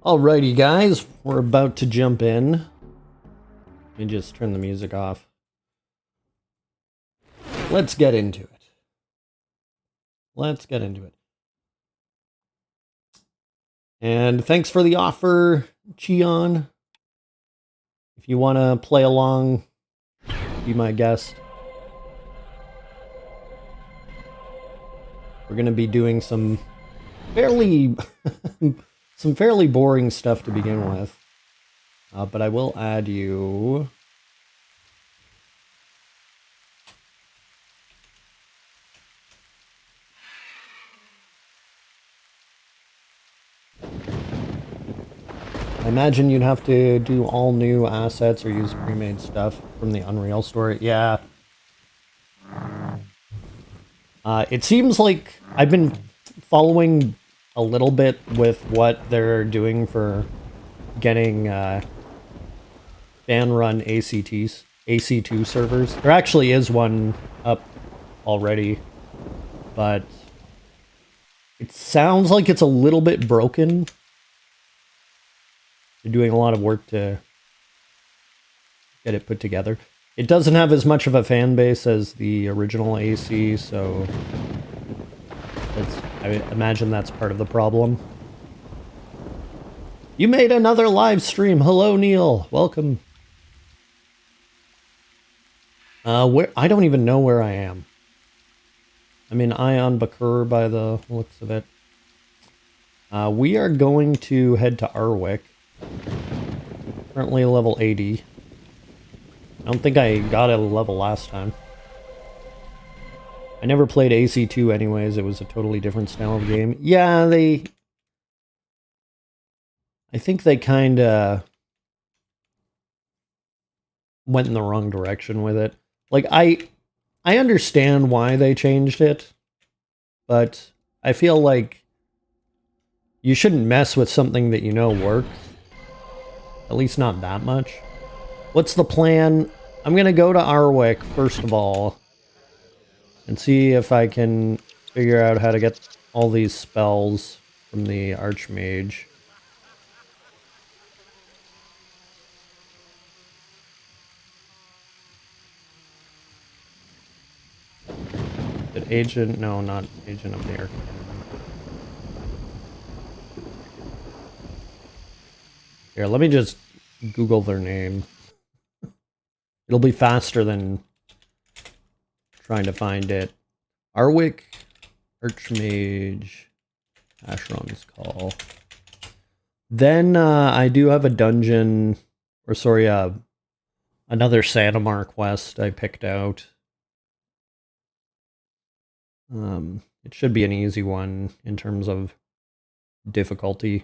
Alrighty, guys, we're about to jump in. Let me just turn the music off. Let's get into it. And thanks for the offer, Cheon. If you want to play along, be my guest. We're going to be doing some fairly boring stuff to begin with. But I will add you. I imagine you'd have to do all new assets or use pre-made stuff from the Unreal store. Yeah. It seems like I've been following a little bit with what they're doing for getting fan-run AC2 servers. There actually is one up already, but it sounds like it's a little bit broken. They're doing a lot of work to get it put together. It doesn't have as much of a fan base as the original AC, so I imagine that's part of the problem. You made another live stream. Hello, Neil. Welcome. Where I don't even know where I am. I'm in Ion Bakur by the looks of it. We are going to head to Arwic. Currently level 80. I don't think I got a level last time. I never played AC2 anyways. It was a totally different style of game. Yeah, I think they kind of went in the wrong direction with it. Like, I understand why they changed it, but I feel like you shouldn't mess with something that you know works. At least not that much. What's the plan? I'm gonna go to Arwic, first of all, and see if I can figure out how to get all these spells from the Archmage. Did Agent? No, not Agent of the Arcane. Here, let me just Google their name. It'll be faster than trying to find it. Arwic, Archmage, Asheron's Call. Then I do have a dungeon, or sorry, another Sanamar quest I picked out. It should be an easy one in terms of difficulty.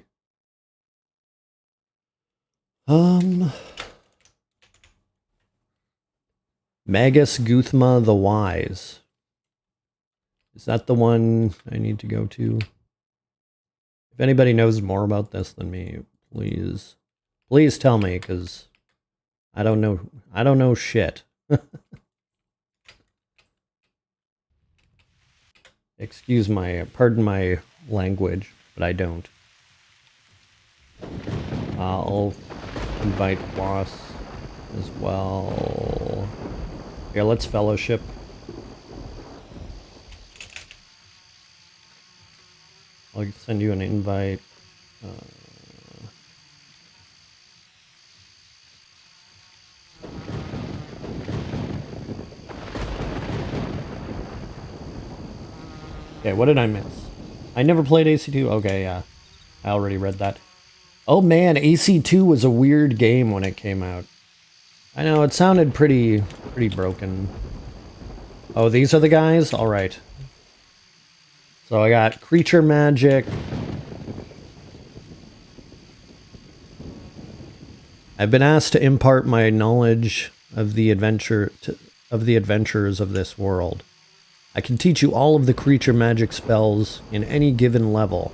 Magus Guthma the Wise. Is that the one I need to go to? If anybody knows more about this than me, please tell me, because I don't know shit. Pardon my language, but I don't. I'll invite Boss as well. Here, let's fellowship. I'll send you an invite. Okay, what did I miss? I never played AC2. Okay, yeah. I already read that. Oh man, AC2 was a weird game when it came out. I know, it sounded pretty broken. Oh, these are the guys? Alright. So I got creature magic. I've been asked to impart my knowledge of the adventures of this world. I can teach you all of the creature magic spells in any given level.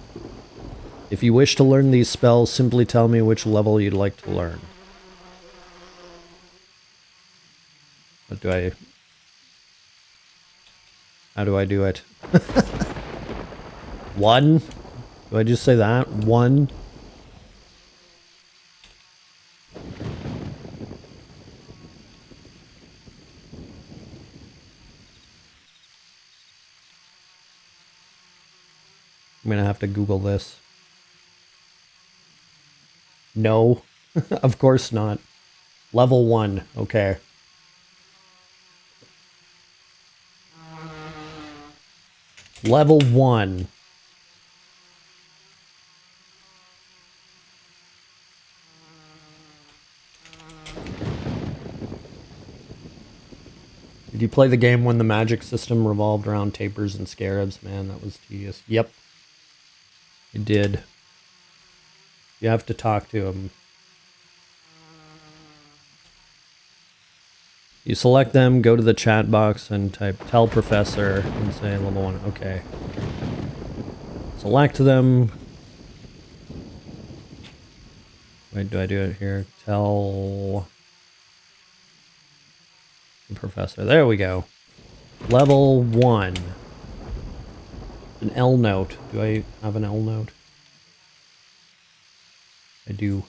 If you wish to learn these spells, simply tell me which level you'd like to learn. How do I do it? 1? Do I just say that? 1? gonna have to Google this. No, of course not. Level 1, okay. Level 1. Did you play the game when the magic system revolved around tapers and scarabs? Man, that was tedious. Yep. I did. You have to talk to him. You select them, go to the chat box and type tell professor and say level 1. Okay. Select them. Wait, do I do it here? Tell the professor. There we go. Level 1. An L note. Do I have an L note? I do.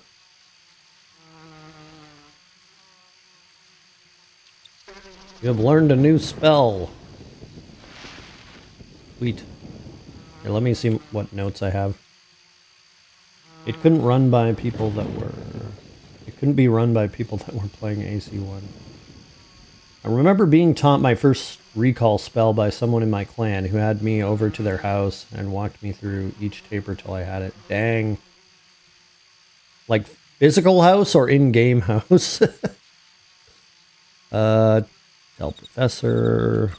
You have learned a new spell. Sweet. Here, let me see what notes I have. It couldn't run by people that were... It couldn't be run by people that were playing AC1. I remember being taught my first recall spell by someone in my clan who had me over to their house and walked me through each taper till I had it. Dang. Like physical house or in-game house? Tell professor.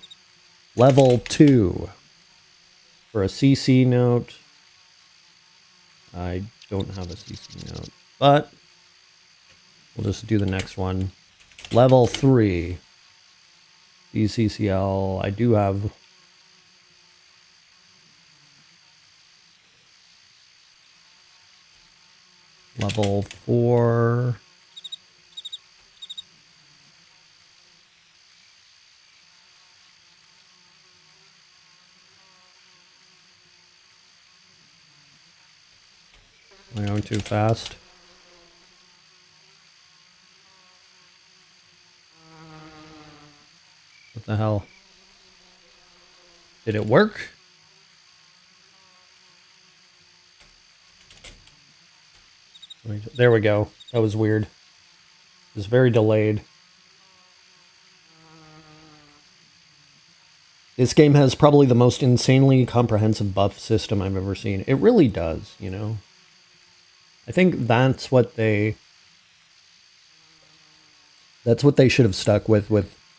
Level 2. For a CC note. I don't have a CC note, but we'll just do the next one. Level 3. DCCL. I do have... Level 4. Am I going too fast? What the hell? Did it work? There we go. That was weird. It was very delayed. This game has probably the most insanely comprehensive buff system I've ever seen. It really does, you know? I think that's what they... That's what they should have stuck with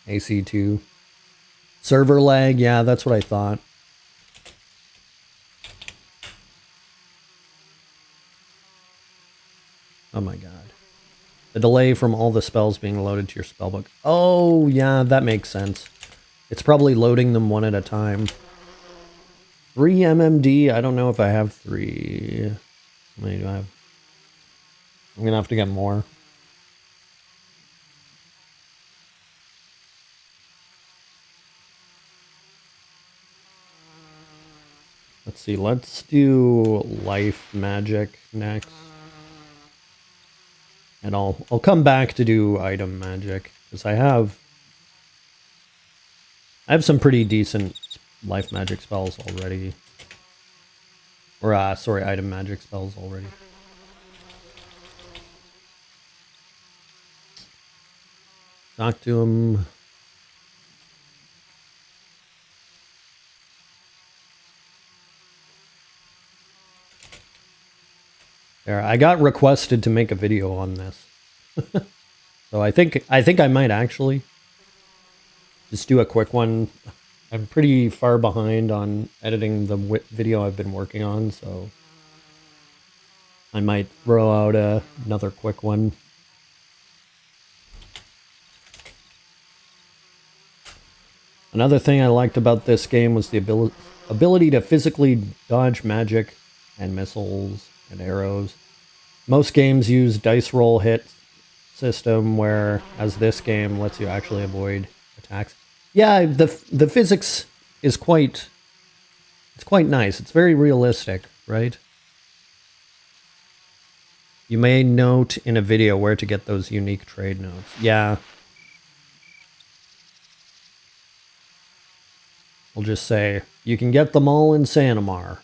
AC2. Server lag, yeah, that's what I thought. Oh my god. The delay from all the spells being loaded to your spellbook. Oh, yeah, that makes sense. It's probably loading them one at a time. 3 MMD, I don't know if I have 3. How many do I have? I'm gonna have to get more. Let's see, let's do life magic next. And I'll come back to do item magic, because I have some pretty decent life magic spells already. Or sorry, item magic spells already. Talk to him. There, I got requested to make a video on this. So I think I might actually just do a quick one. I'm pretty far behind on editing the video I've been working on, so I might throw out another quick one. Another thing I liked about this game was the ability to physically dodge magic and missiles and arrows. Most games use dice roll hit system, whereas this game lets you actually avoid attacks. Yeah, the physics is quite nice. It's very realistic, right? You may note in a video where to get those unique trade notes. Yeah. We'll just say, you can get them all in Sanamar.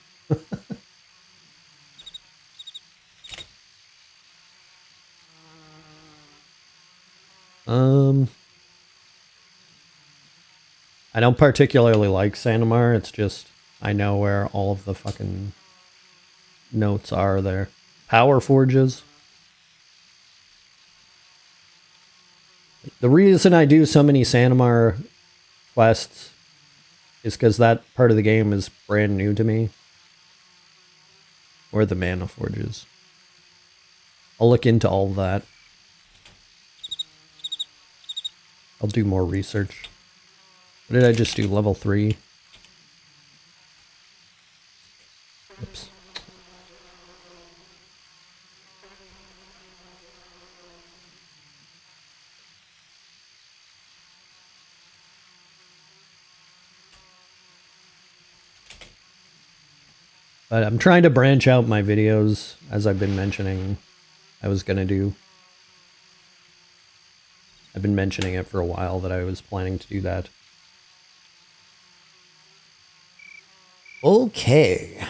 I don't particularly like Sanamar. It's just I know where all of the fucking notes are there. Power forges. The reason I do so many Sanamar quests is because that part of the game is brand new to me. Or the mana forges. I'll look into all that. I'll do more research. What did I just do? Level 3? Oops. But I'm trying to branch out my videos, as I've been mentioning I was going to do. I've been mentioning it for a while that I was planning to do that. Okay.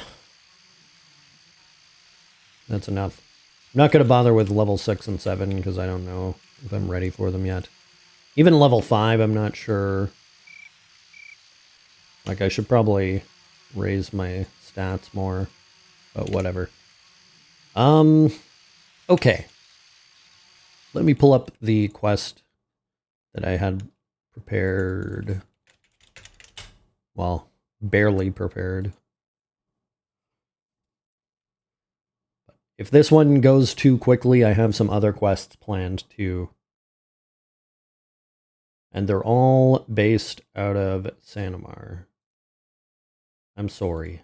That's enough. I'm not going to bother with level 6 and 7 because I don't know if I'm ready for them yet. Even level 5, I'm not sure. Like, I should probably raise my stats more, but whatever. Okay. Let me pull up the quest that I had prepared. Well, barely prepared. If this one goes too quickly, I have some other quests planned too. And they're all based out of Sanamar. I'm sorry.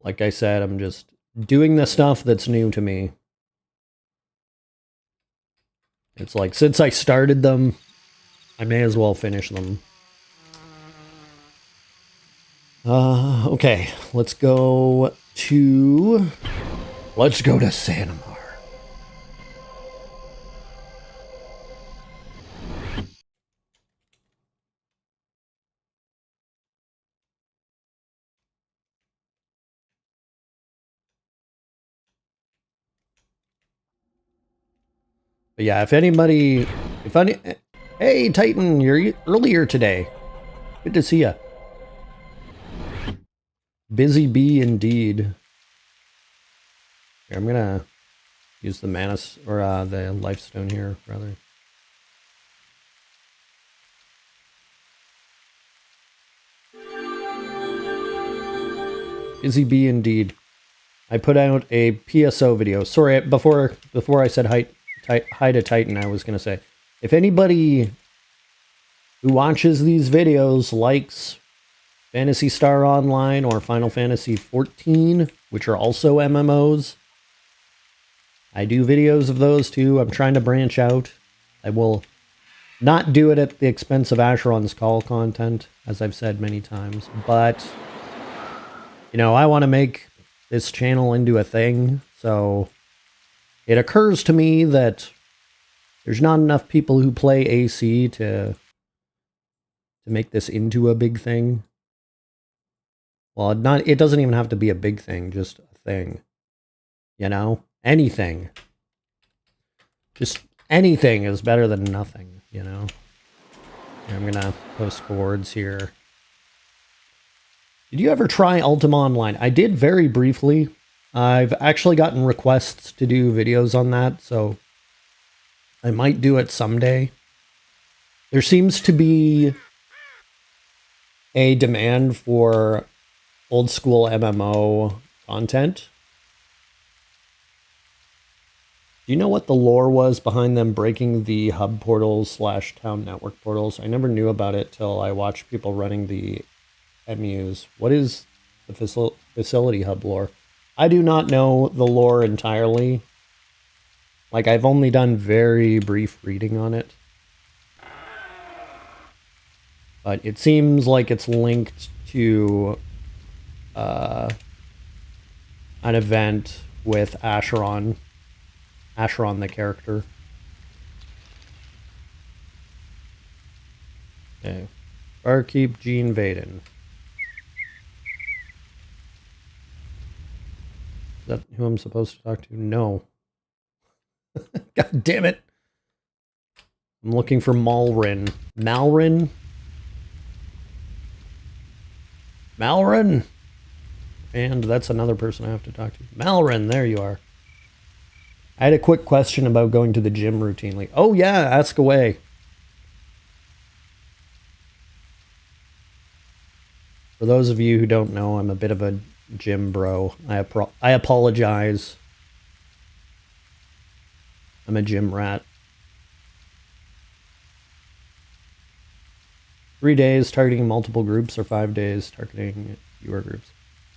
Like I said, I'm just doing the stuff that's new to me. It's like, since I started them, I may as well finish them. Okay, let's go to Sanamar. But yeah, hey Titan, you're earlier today. Good to see ya. Busy bee indeed. Here, I'm gonna use the Manus, or the Lifestone here, rather. Busy bee indeed. I put out a PSO video. Sorry, before I said hi to Titan, I was gonna say, if anybody who watches these videos likes Phantasy Star Online or Final Fantasy XIV, which are also MMOs, I do videos of those too. I'm trying to branch out. I will not do it at the expense of Asheron's call content, as I've said many times, but you know, I want to make this channel into a thing, so it occurs to me that there's not enough people who play AC to make this into a big thing. Well, it doesn't even have to be a big thing, just a thing. You know? Anything. Just anything is better than nothing, you know? I'm gonna post chords here. Did you ever try Ultima Online? I did very briefly. I've actually gotten requests to do videos on that, so I might do it someday. There seems to be a demand for old school MMO content. Do you know what the lore was behind them breaking the hub portals / town network portals? I never knew about it till I watched people running the MUs. What is the facility hub lore? I do not know the lore entirely. Like, I've only done very brief reading on it. But it seems like it's linked to an event with Asheron. Asheron, the character. Okay. Barkeep Gene Vaden. that who I'm supposed to talk to? No. God damn it. I'm looking for Malrin. Malrin? Malrin? And that's another person I have to talk to. Malrin, there you are. I had a quick question about going to the gym routinely. Oh yeah, ask away. For those of you who don't know, I'm a bit of a gym bro. I apologize. I'm a gym rat. 3 days targeting multiple groups or 5 days targeting fewer groups.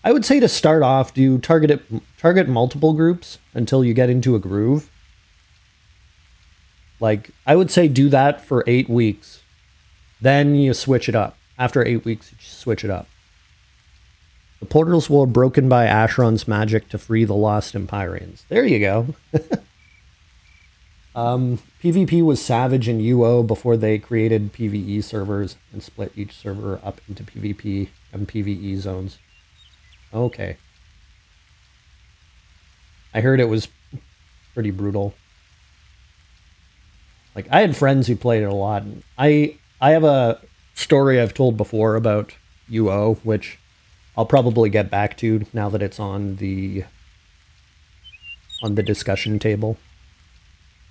I would say to start off, target multiple groups until you get into a groove. Like, I would say do that for 8 weeks. Then you switch it up. After 8 weeks, you switch it up. The portals were broken by Asheron's magic to free the lost Empyreans. There you go. PvP was savage in UO before they created PvE servers and split each server up into PvP and PvE zones. Okay. I heard it was pretty brutal. Like, I had friends who played it a lot. And I have a story I've told before about UO, which I'll probably get back to now that it's on the discussion table.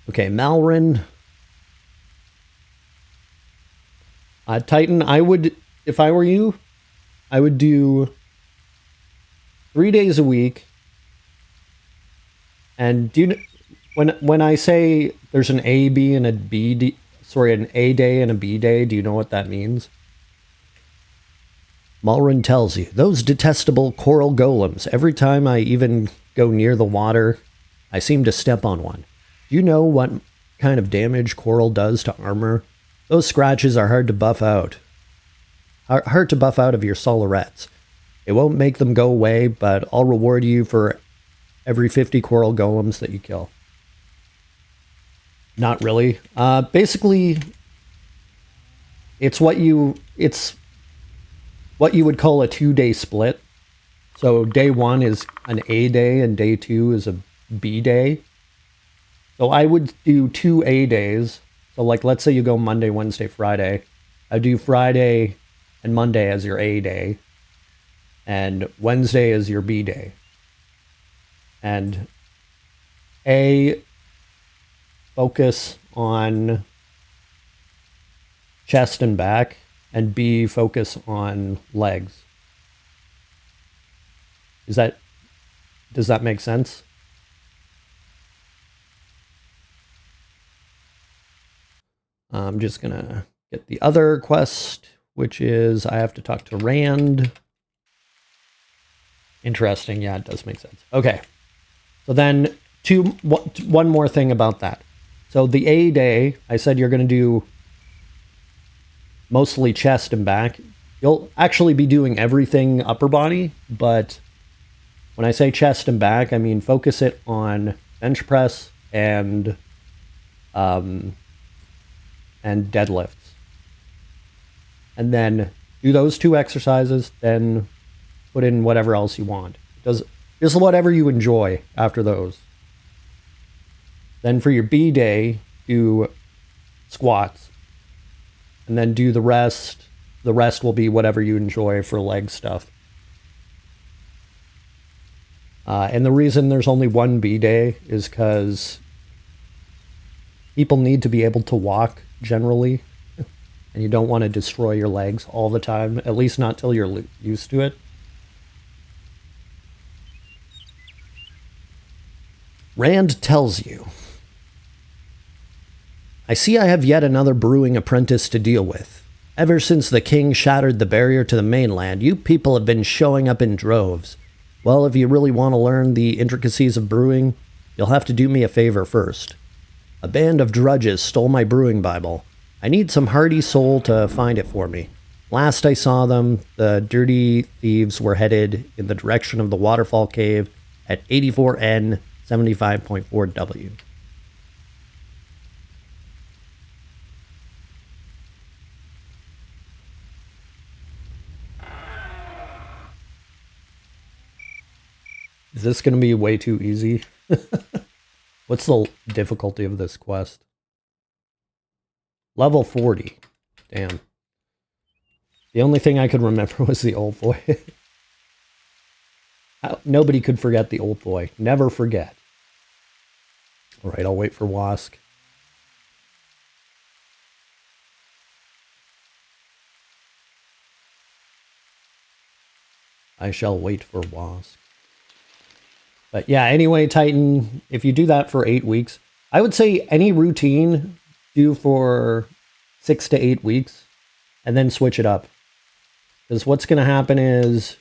Okay, Malrin. Titan, if I were you, I would do 3 days a week. And when I say there's an A, B, and a an A day and a B day, do you know what that means? Malrin tells you, those detestable coral golems. Every time I even go near the water, I seem to step on one. Do you know what kind of damage coral does to armor? Those scratches are hard to buff out. Hard to buff out of your solarettes. It won't make them go away, but I'll reward you for every 50 coral golems that you kill. Not really. Basically, it's what you would call a 2-day split. So day 1 is an A day and day 2 is a B day. So I would do 2 A days. So like, let's say you go Monday, Wednesday, Friday. I do Friday and Monday as your A day. And Wednesday is your B day. And A, focus on chest and back. And B, focus on legs. Does that make sense? I'm just going to get the other quest, which is I have to talk to Rand. Interesting. Yeah, it does make sense. Okay. So then one more thing about that. So the A day, I said you're going to do mostly chest and back. You'll actually be doing everything upper body, but when I say chest and back, I mean focus it on bench press and deadlifts. And then do those 2 exercises, then put in whatever else you want. Just whatever you enjoy after those. Then for your B day, do squats. And then do the rest. The rest will be whatever you enjoy for leg stuff. And the reason there's only 1 B day is because people need to be able to walk generally. And you don't want to destroy your legs all the time, at least not till you're used to it. Rand tells you, I see I have yet another brewing apprentice to deal with. Ever since the king shattered the barrier to the mainland, you people have been showing up in droves. Well, if you really want to learn the intricacies of brewing, you'll have to do me a favor first. A band of drudges stole my brewing Bible. I need some hardy soul to find it for me. Last I saw them, the dirty thieves were headed in the direction of the waterfall cave at 84N 75.4W. Is this going to be way too easy? What's the difficulty of this quest? Level 40. Damn. The only thing I could remember was the old boy. Nobody could forget the old boy. Never forget. Alright, I'll wait for Wask. I shall wait for Wask. But yeah, anyway, Titan, if you do that for 8 weeks, I would say any routine do for 6 to 8 weeks and then switch it up. Because what's going to happen is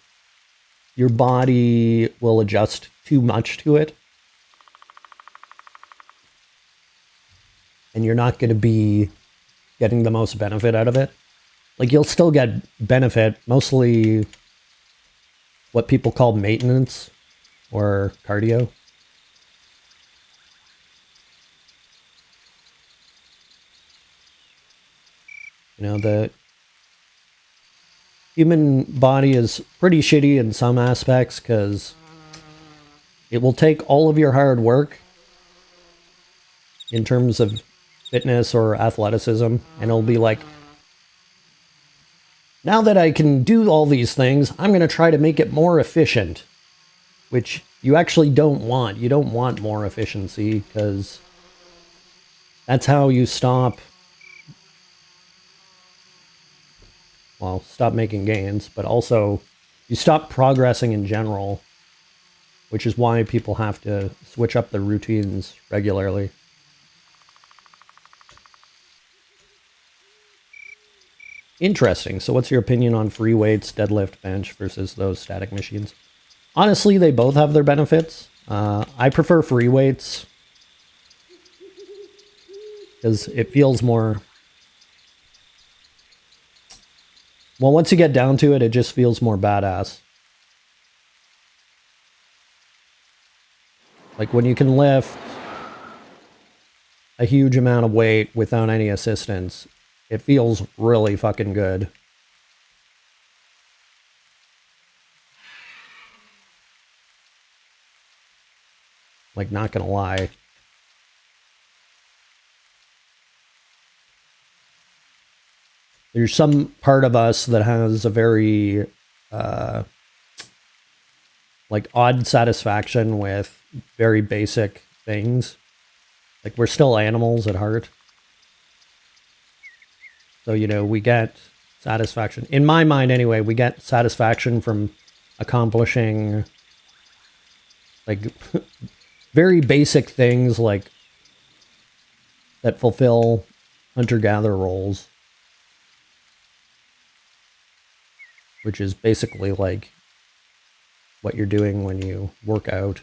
your body will adjust too much to it. And you're not going to be getting the most benefit out of it. Like, you'll still get benefit, mostly what people call maintenance or cardio. You know, the human body is pretty shitty in some aspects because it will take all of your hard work in terms of fitness or athleticism, and it'll be like, now that I can do all these things, I'm going to try to make it more efficient, which you actually don't want. You don't want more efficiency because that's how you stop making gains, but also you stop progressing in general, which is why people have to switch up their routines regularly. Interesting. So what's your opinion on free weights, deadlift, bench versus those static machines? Honestly, they both have their benefits. I prefer free weights because it feels more... Well, once you get down to it, it just feels more badass. Like when you can lift a huge amount of weight without any assistance, it feels really fucking good. Like, not gonna lie. There's some part of us that has a very, like, odd satisfaction with very basic things. Like, we're still animals at heart. So, you know, we get satisfaction. In my mind, anyway, we get satisfaction from accomplishing, like, very basic things, like, that fulfill hunter-gatherer roles. Which is basically, like, what you're doing when you work out.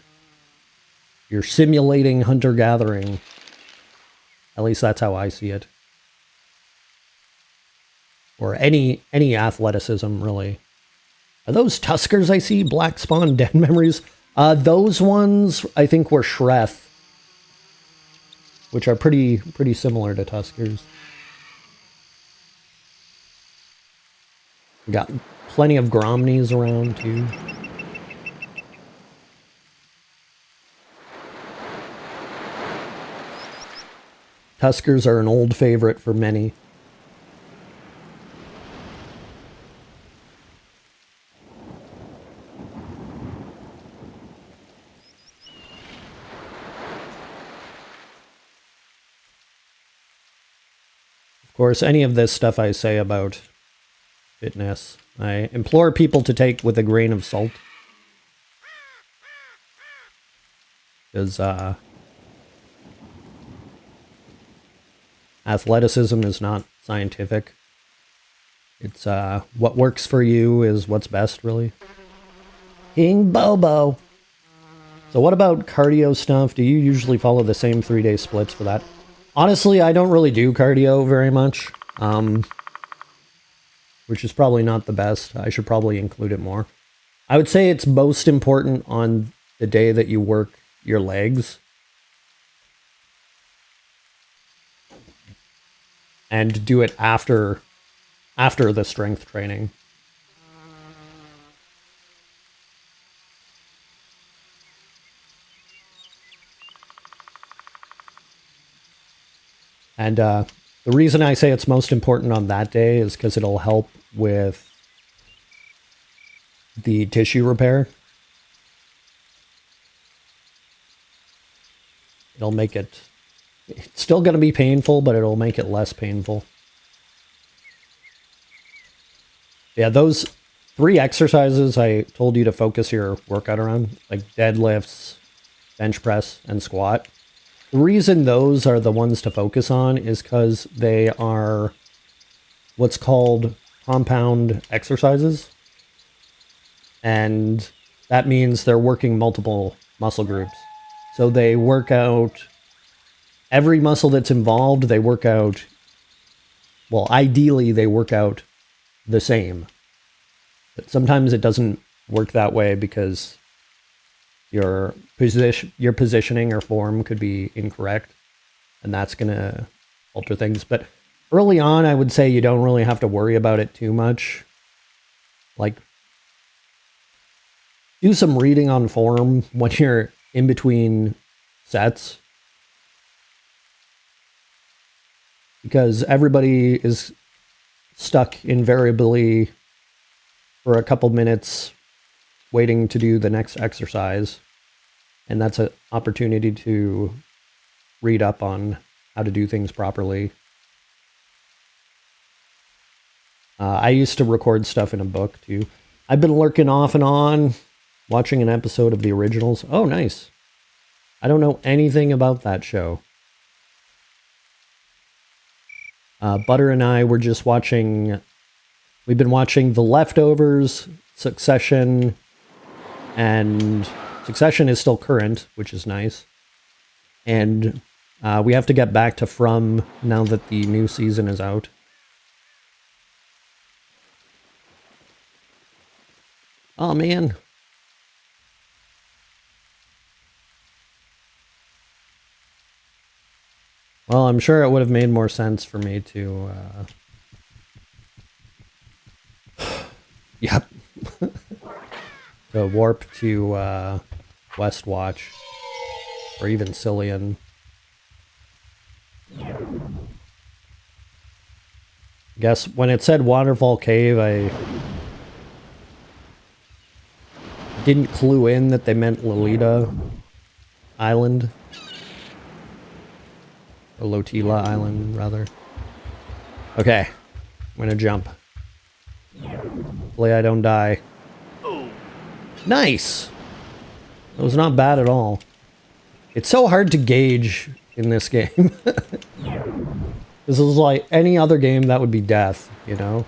You're simulating hunter-gathering. At least that's how I see it. Or any athleticism, really. Are those Tuskers I see? Black Spawn Den Memories? Those ones, I think, were Shreth. Which are pretty similar to Tuskers. We got plenty of Gromnies around, too. Tuskers are an old favorite for many. Of course, any of this stuff I say about fitness, I implore people to take with a grain of salt. Because, athleticism is not scientific. It's, what works for you is what's best, really. King Bobo! So what about cardio stuff? Do you usually follow the same 3-day splits for that? Honestly, I don't really do cardio very much. Which is probably not the best. I should probably include it more. I would say it's most important on the day that you work your legs. And do it after the strength training. And the reason I say it's most important on that day is because it'll help with the tissue repair. It'll make it... It's still going to be painful, but it'll make it less painful. Yeah, those 3 exercises I told you to focus your workout around, like deadlifts, bench press, and squat. The reason those are the ones to focus on is because they are what's called compound exercises. And that means they're working multiple muscle groups. So they work out every muscle that's involved, they work out, well, ideally they work out the same. But sometimes it doesn't work that way because your positioning or form could be incorrect, and that's going to alter things. But early on, I would say you don't really have to worry about it too much. Like, do some reading on form when you're in between sets, because everybody is stuck invariably for a couple minutes waiting to do the next exercise. And that's an opportunity to read up on how to do things properly. I used to record stuff in a book too. I've been lurking off and on, watching an episode of the originals. Oh, nice. I don't know anything about that show. Butter and I were just watching... We've been watching The Leftovers, Succession, and Succession is still current, which is nice. And we have to get back to From now that the new season is out. Oh, man. Well, I'm sure it would have made more sense for me to... Yep. To warp to Westwatch. Or even Cillian. I guess when it said Waterfall Cave, I didn't clue in that they meant Lolita Island. Or Lotila Island, rather. Okay. I'm gonna jump. Hopefully I don't die. Nice! That was not bad at all. It's so hard to gauge in this game. This is like any other game that would be death, you know?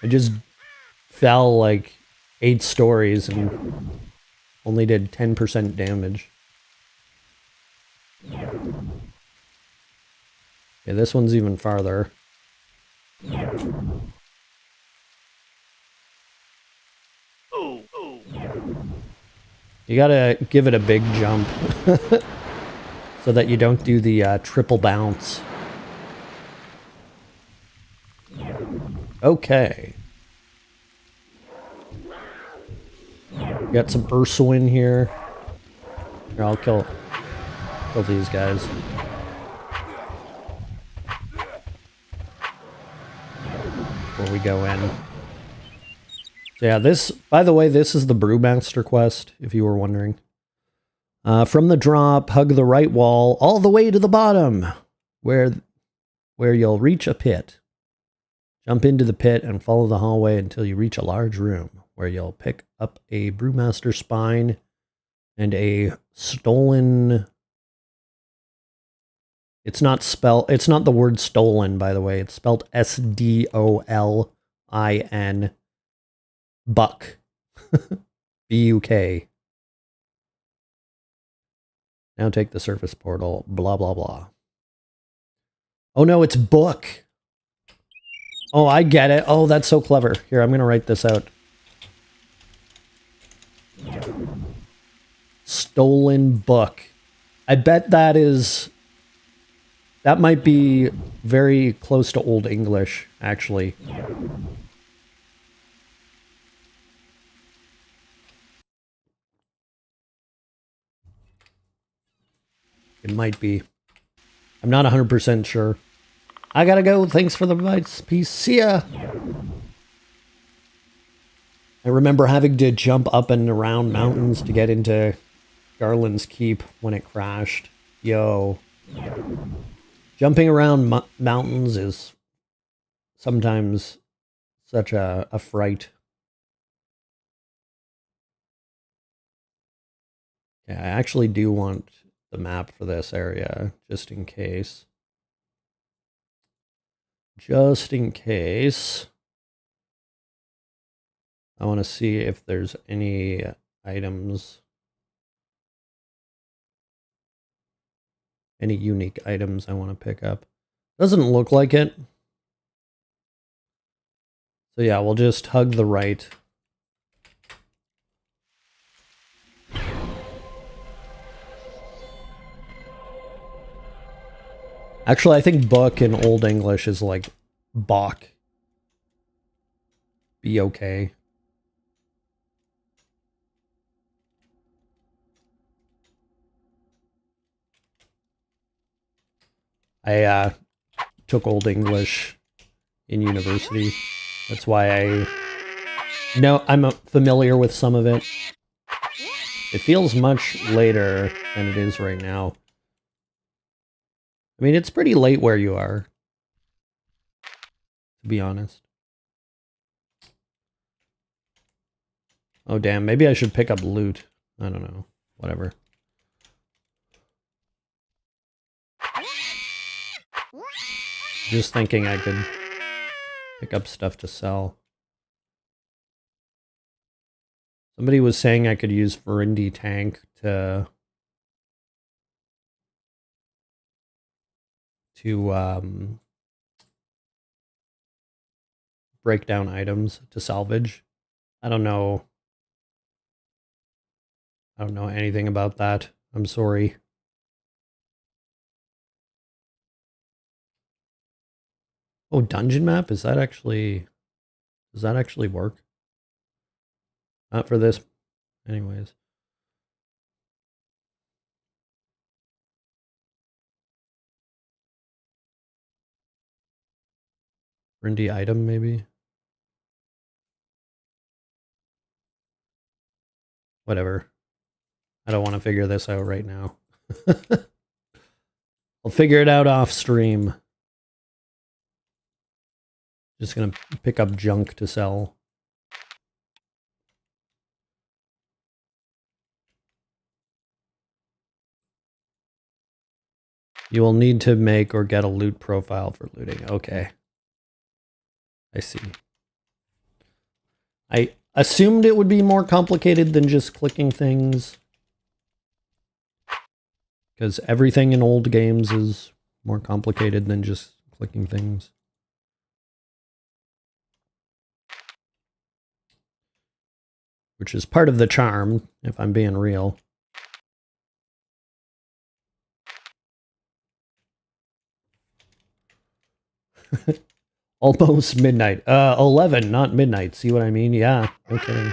I just fell like 8 stories and only did 10% damage. Yeah, this one's even farther. You gotta give it a big jump so that you don't do the triple bounce. Okay. Got some Ursuin here. Here, I'll kill these guys. Before we go in. So yeah, this, by the way, this is the Brewmaster quest, if you were wondering. From the drop, hug the right wall all the way to the bottom, where you'll reach a pit. Jump into the pit and follow the hallway until you reach a large room, where you'll pick up a Brewmaster spine and a stolen... It's not the word stolen, by the way. It's spelled S-D-O-L-I-N. Buck. B-U-K. Now take the surface portal. Blah, blah, blah. Oh no, it's book. Oh, I get it. Oh, that's so clever. Here, I'm going to write this out. Stolen book. I bet that is... That might be very close to Old English, actually. It might be. I'm not 100% sure. I gotta go. Thanks for the advice. Peace. See ya. I remember having to jump up and around mountains to get into Garland's Keep when it crashed. Yo. Jumping around mountains is sometimes such a fright. Yeah, I actually do want the map for this area, just in case. Just in case. I want to see if there's any items. Any unique items I want to pick up. Doesn't look like it. So yeah, we'll just hug the right. Actually, I think book in Old English is like Bach. Be okay. I took Old English in university. That's why I'm familiar with some of it. It feels much later than it is right now. I mean, it's pretty late where you are, to be honest. Oh, damn. Maybe I should pick up loot. I don't know. Whatever. Just thinking I could pick up stuff to sell. Somebody was saying I could use Verendi tank to break down items to salvage. I don't know. I don't know anything about that. I'm sorry. Oh, dungeon map? Does that actually work? Not for this. Anyways. Verendi item, maybe? Whatever. I don't want to figure this out right now. I'll figure it out off stream. Just gonna pick up junk to sell. You will need to make or get a loot profile for looting. Okay. I see. I assumed it would be more complicated than just clicking things. Because everything in old games is more complicated than just clicking things. Which is part of the charm, if I'm being real. Almost midnight. 11, not midnight. See what I mean? Yeah, okay.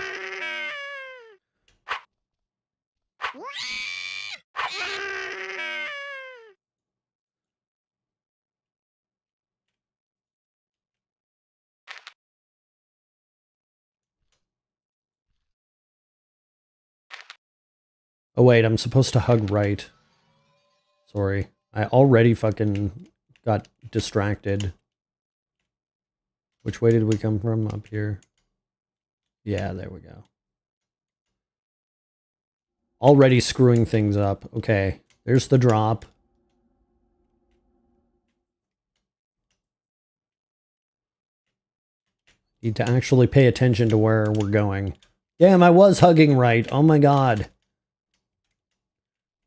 Oh wait, I'm supposed to hug right. Sorry. I already fucking got distracted. Which way did we come from? Up here. Yeah, there we go. Already screwing things up. Okay, there's the drop. Need to actually pay attention to where we're going. Damn, I was hugging right. Oh my god.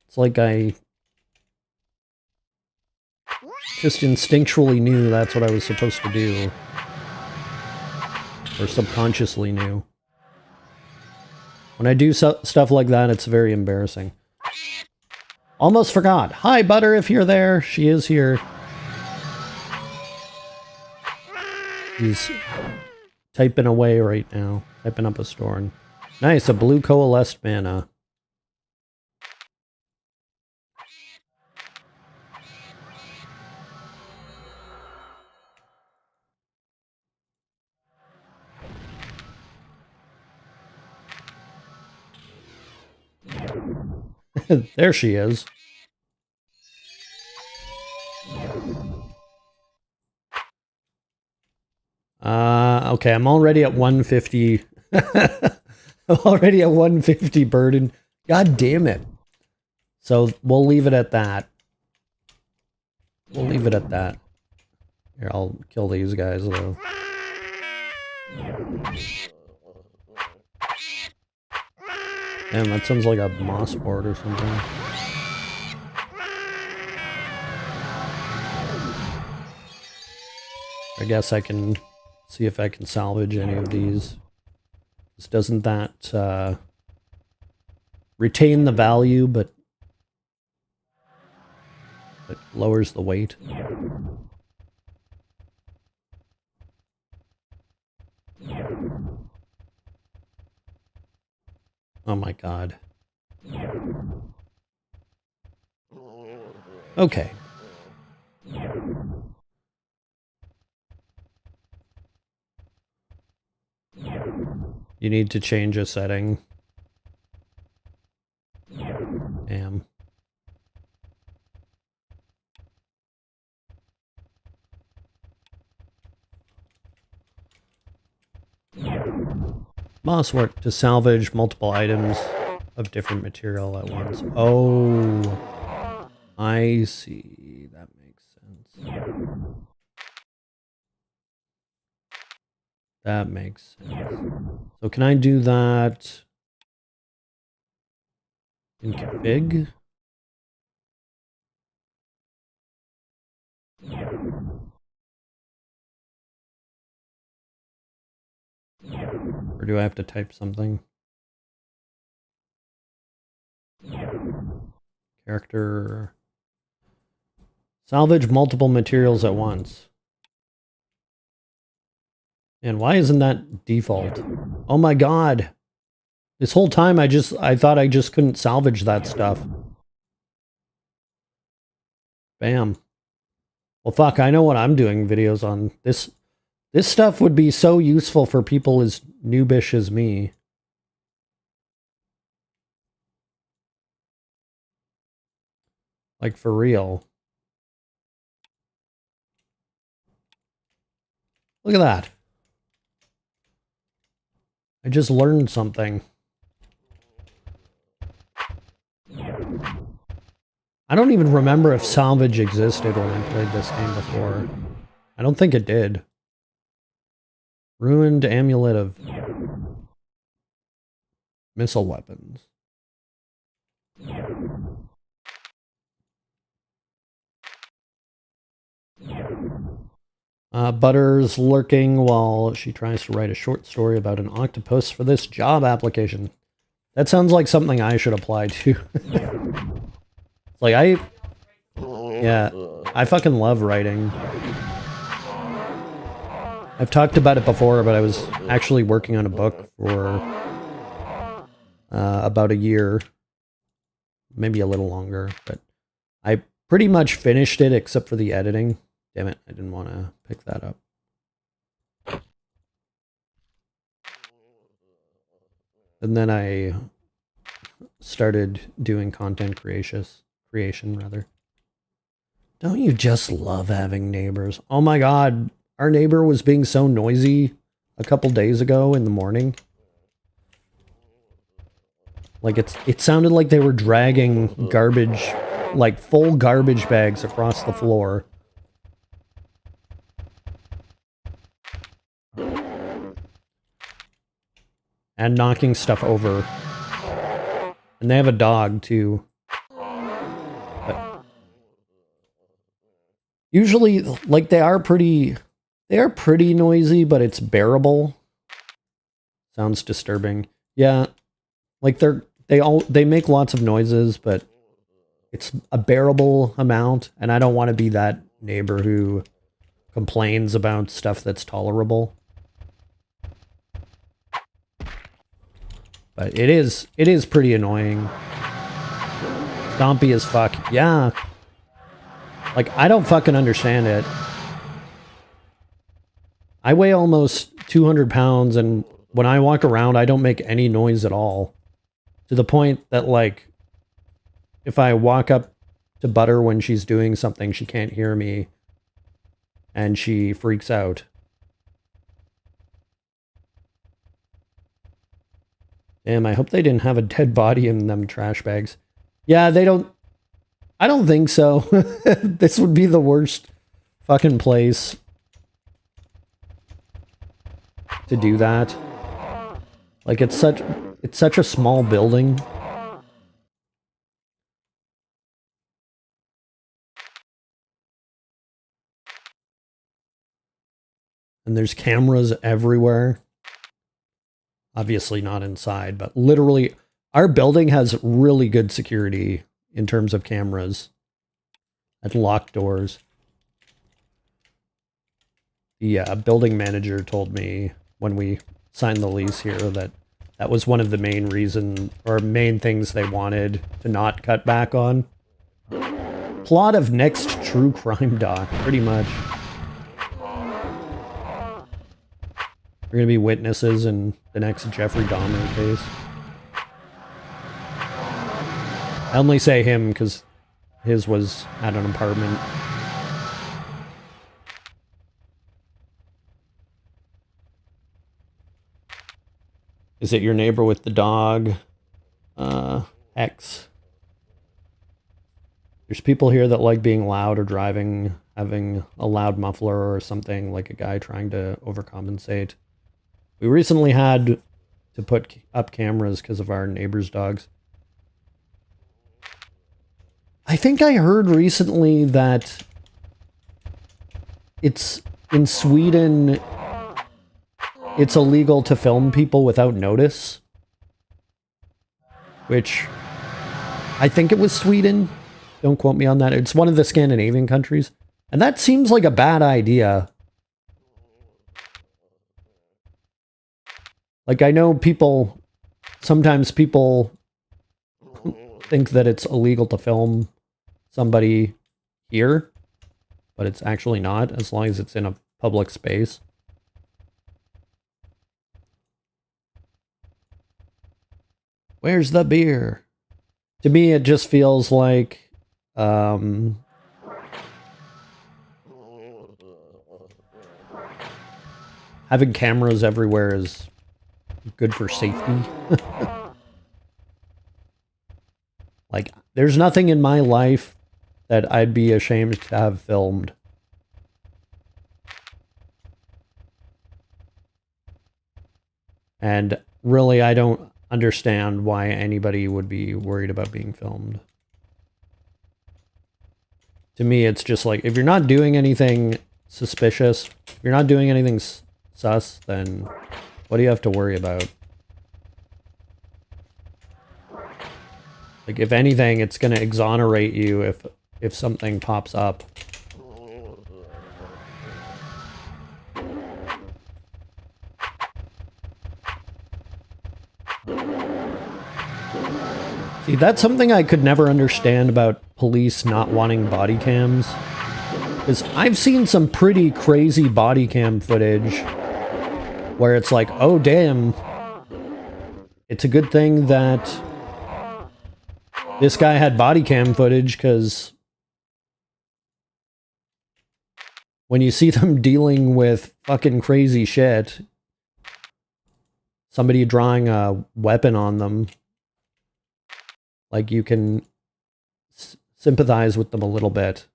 It's like I just instinctually knew that's what I was supposed to do. Or subconsciously knew. When I do stuff like that, it's very embarrassing. Almost forgot. Hi, Butter, if you're there. She is here. She's typing away right now. Typing up a storm. Nice, a blue coalesced mana. There she is. Okay, I'm already at 150. I'm already at 150 burden. God damn it. So we'll leave it at that. We'll leave it at that. Here, I'll kill these guys though. Damn, that sounds like a moss board or something. I guess I can see if I can salvage any of these. Doesn't that retain the value, but it lowers the weight? Oh my god. Okay. You need to change a setting. Damn. Moss work to salvage multiple items of different material at once. Oh, I see. That makes sense. That makes sense. So can I do that in config? Or do I have to type something? Character. Salvage multiple materials at once. And why isn't that default? Oh my god. This whole time I thought I just couldn't salvage that stuff. Bam. Well fuck, I know what I'm doing videos on. This stuff would be so useful for people as noobish as me. Like, for real. Look at that. I just learned something. I don't even remember if salvage existed when I played this game before. I don't think it did. Ruined amulet of missile weapons. Butter's lurking while she tries to write a short story about an octopus for this job application. That sounds like something I should apply to. Like, yeah, I fucking love writing. I've talked about it before, but I was actually working on a book for about a year. Maybe a little longer, but I pretty much finished it except for the editing. Damn it, I didn't want to pick that up. And then I started doing content creation rather. Don't you just love having neighbors? Oh my god, our neighbor was being so noisy a couple days ago in the morning. Like it sounded like they were dragging garbage, like full garbage bags across the floor. And knocking stuff over. And they have a dog too. But usually, like, they are pretty noisy, but it's bearable. Sounds disturbing. Yeah, like they make lots of noises, but it's a bearable amount, and I don't want to be that neighbor who complains about stuff that's tolerable. But it is pretty annoying. Stompy as fuck. Yeah. Like, I don't fucking understand it. I weigh almost 200 pounds, and when I walk around, I don't make any noise at all. To the point that, like, if I walk up to Butter when she's doing something, she can't hear me, and she freaks out. Damn, I hope they didn't have a dead body in them trash bags. Yeah, they don't... I don't think so. This would be the worst fucking place to do that. Like, it's such a small building. And there's cameras everywhere. Obviously not inside, but literally our building has really good security in terms of cameras and locked doors. The building manager told me when we signed the lease here that that was one of the main things they wanted to not cut back on. Plot of next true crime doc, pretty much. We're going to be witnesses in the next Jeffrey Dahmer case. I only say him because his was at an apartment. Is it your neighbor with the dog? X. There's people here that like being loud or driving, having a loud muffler or something, like a guy trying to overcompensate. We recently had to put up cameras because of our neighbor's dogs. I think I heard recently that it's in Sweden, it's illegal to film people without notice. Which, I think it was Sweden. Don't quote me on that. It's one of the Scandinavian countries. And that seems like a bad idea. Like, I know sometimes people think that it's illegal to film somebody here, but it's actually not, as long as it's in a public space. Where's the beer? To me, it just feels like, having cameras everywhere is good for safety. Like, there's nothing in my life that I'd be ashamed to have filmed. And really, I don't understand why anybody would be worried about being filmed. To me, it's just like, if you're not doing anything suspicious, if you're not doing anything sus, then what do you have to worry about? Like, if anything, it's going to exonerate you if something pops up. See, that's something I could never understand about police not wanting body cams. Because I've seen some pretty crazy body cam footage where it's like, oh damn, it's a good thing that this guy had body cam footage, because when you see them dealing with fucking crazy shit, somebody drawing a weapon on them, like, you can sympathize with them a little bit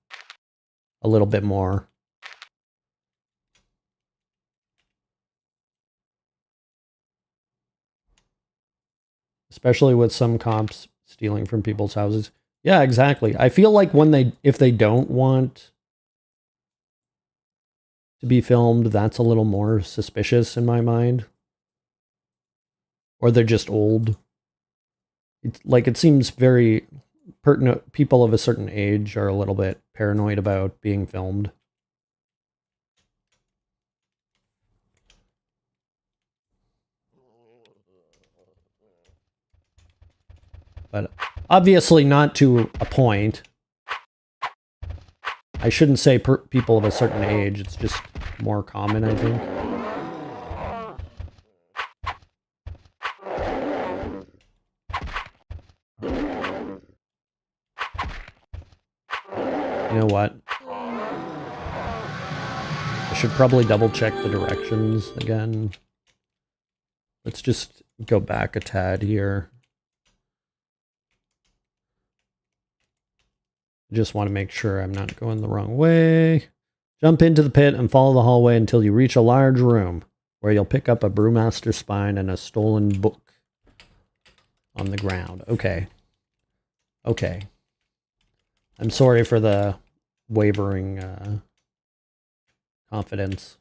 more. Especially with some cops stealing from people's houses. Yeah, exactly. I feel like if they don't want to be filmed, that's a little more suspicious in my mind. Or they're just old. It seems very pertinent. People of a certain age are a little bit paranoid about being filmed. But obviously not to a point. I shouldn't say people of a certain age. It's just more common, I think. You know what? I should probably double check the directions again. Let's just go back a tad here. I just want to make sure I'm not going the wrong way. Jump into the pit and follow the hallway until you reach a large room where you'll pick up a brewmaster's spine and a stolen book on the ground. Okay. Okay. I'm sorry for the wavering confidence.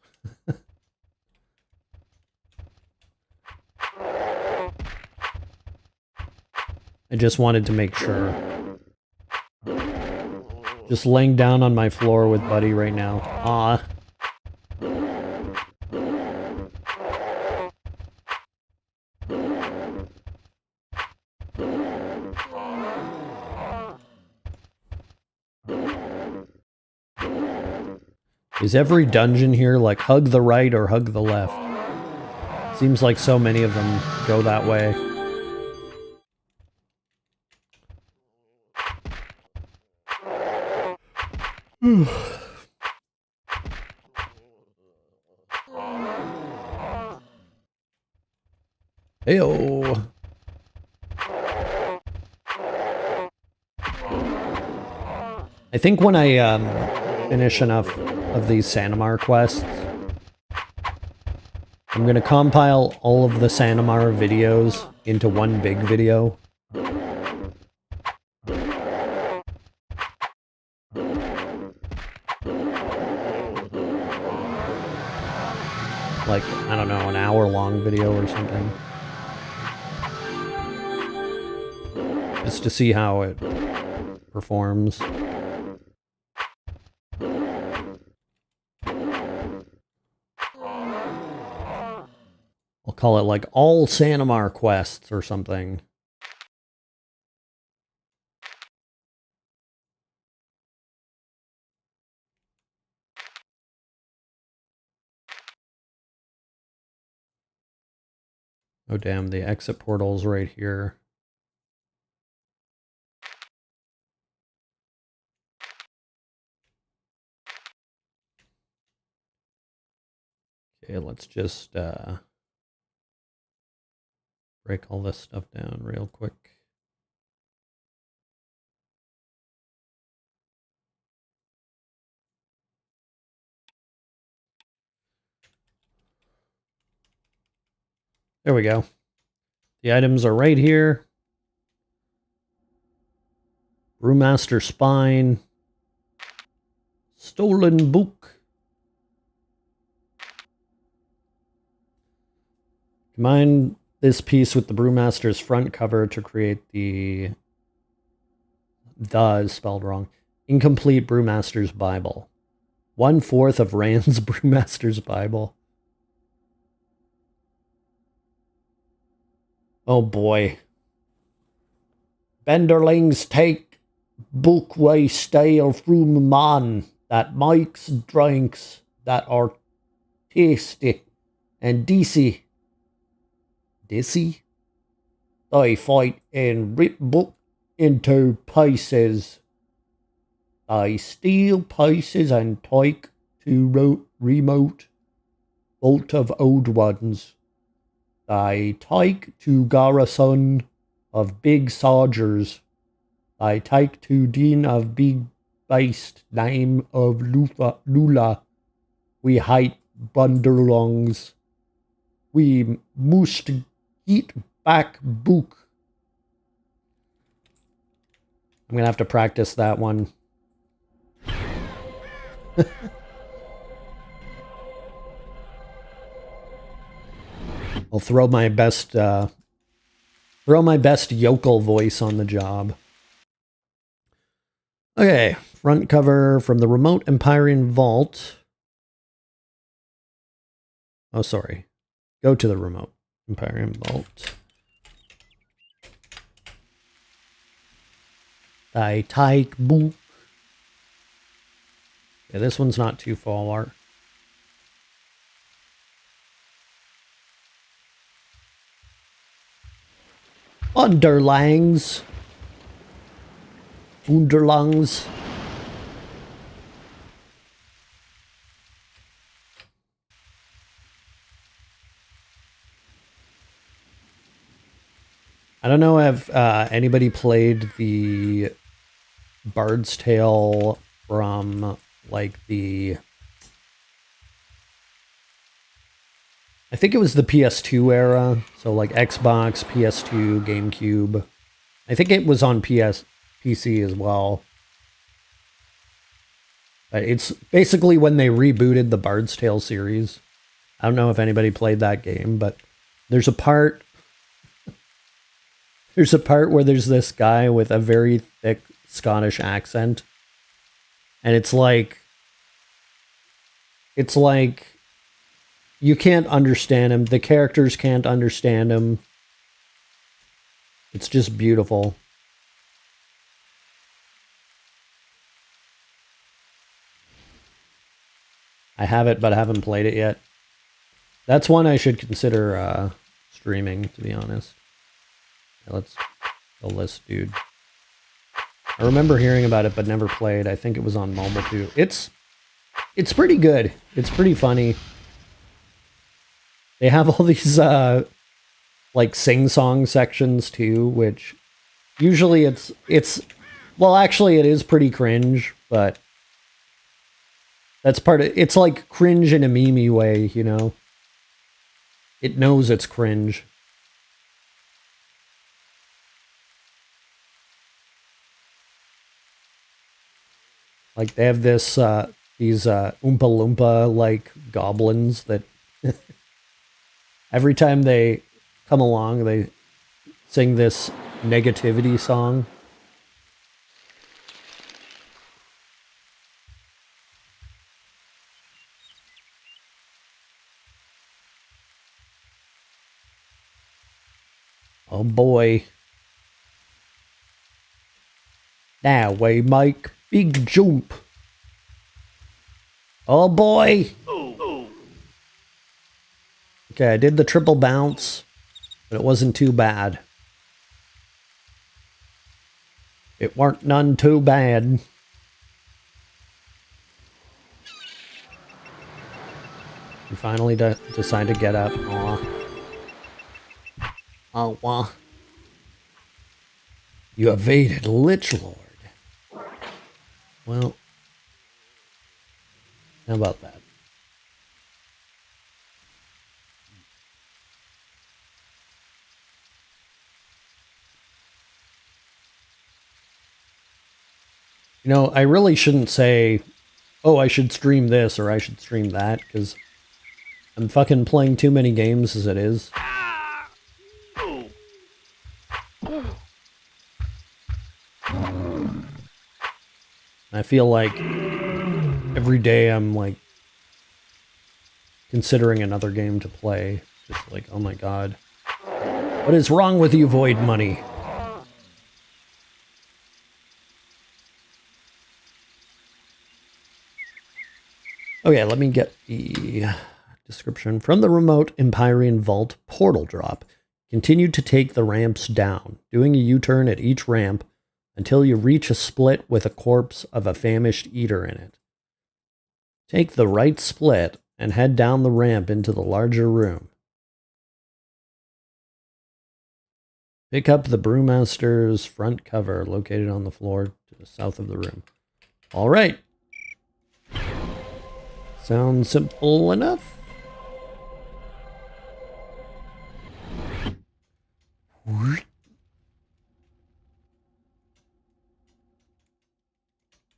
I just wanted to make sure. Just laying down on my floor with Buddy right now. Ah. Is every dungeon here like hug the right or hug the left? Seems like so many of them go that way. Heyo. I think when I finish enough of these Sanamar quests, I'm gonna compile all of the Sanamar videos into one big video. Like, I don't know, an hour-long video or something. Just to see how it performs. I'll call it like all Sanamar quests or something. Oh damn, the exit portal's right here. Okay, let's just break all this stuff down real quick. There we go. The items are right here. Brewmaster Spine. Stolen Book. Combine this piece with the Brewmaster's front cover to create the is spelled wrong. Incomplete Brewmaster's Bible. 1/4 of Rand's Brewmaster's Bible. Oh boy. Benderlings take book way stale from man that makes drinks that are tasty and DC. They fight and rip book into pieces. They steal pieces and take to remote vault of old ones. They take to garrison of big soldiers. They take to den of big based name of Lula. We hate bunderlongs. We must get back book. I'm gonna have to practice that one. I'll throw my best yokel voice on the job. Okay, front cover from the remote Empyrean Vault. Oh, sorry. Go to the remote Empyrean Vault. I take book. Yeah, this one's not too far. Underlings. I don't know if anybody played the Bard's Tale from like the... I think it was the PS2 era, so like Xbox, PS2, GameCube. I think it was on PC as well. It's basically when they rebooted the Bard's Tale series. I don't know if anybody played that game, but there's a part where there's this guy with a very thick Scottish accent. And it's like you can't understand him. The characters can't understand him. It's just beautiful. I have it, but I haven't played it yet. That's one I should consider streaming, to be honest. Yeah, let's kill this dude. I remember hearing about it, but never played. I think it was on mobile too. It's pretty good. It's pretty funny. They have all these like sing-song sections too, which usually it's well, actually it is pretty cringe, but that's part of it's like cringe in a meme way, you know. It knows it's cringe. Like they have this these Oompa Loompa like goblins that every time they come along they sing this negativity song. Oh boy. That way, Mike. Big jump. Oh boy. Okay, I did the triple bounce, but it wasn't too bad. It weren't none too bad. You finally decide to get up. Aw. Oh, well. You evaded Lich Lord. Well, how about that? You know, I really shouldn't say, oh, I should stream this or I should stream that, because I'm fucking playing too many games as it is. I feel like every day I'm like considering another game to play. Just like, oh my god. What is wrong with you, Void Money? Okay, let me get the description. From the remote Empyrean Vault portal drop, continue to take the ramps down, doing a U-turn at each ramp until you reach a split with a corpse of a famished eater in it. Take the right split and head down the ramp into the larger room. Pick up the Brewmaster's front cover located on the floor to the south of the room. All right. Sounds simple enough.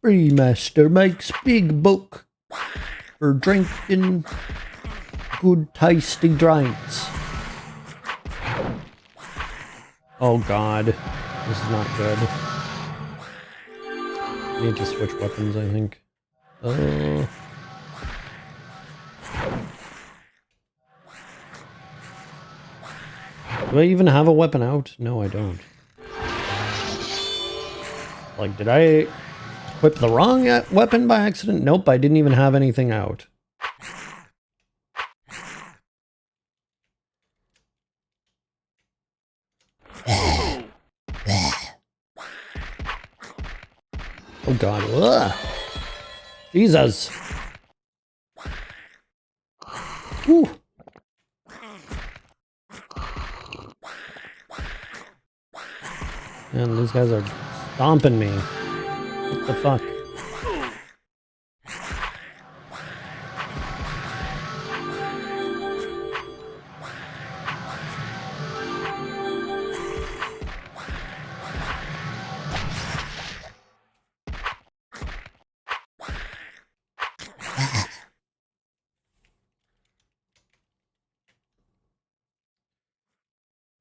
Brewmaster makes big buck for drinking good tasty drinks. Oh god, this is not good. I need to switch weapons, I think. Do I even have a weapon out? No, I don't. Like, did I equip the wrong weapon by accident? Nope, I didn't even have anything out. Oh god. Ugh. Jesus. Whew. And these guys are stomping me. What the fuck?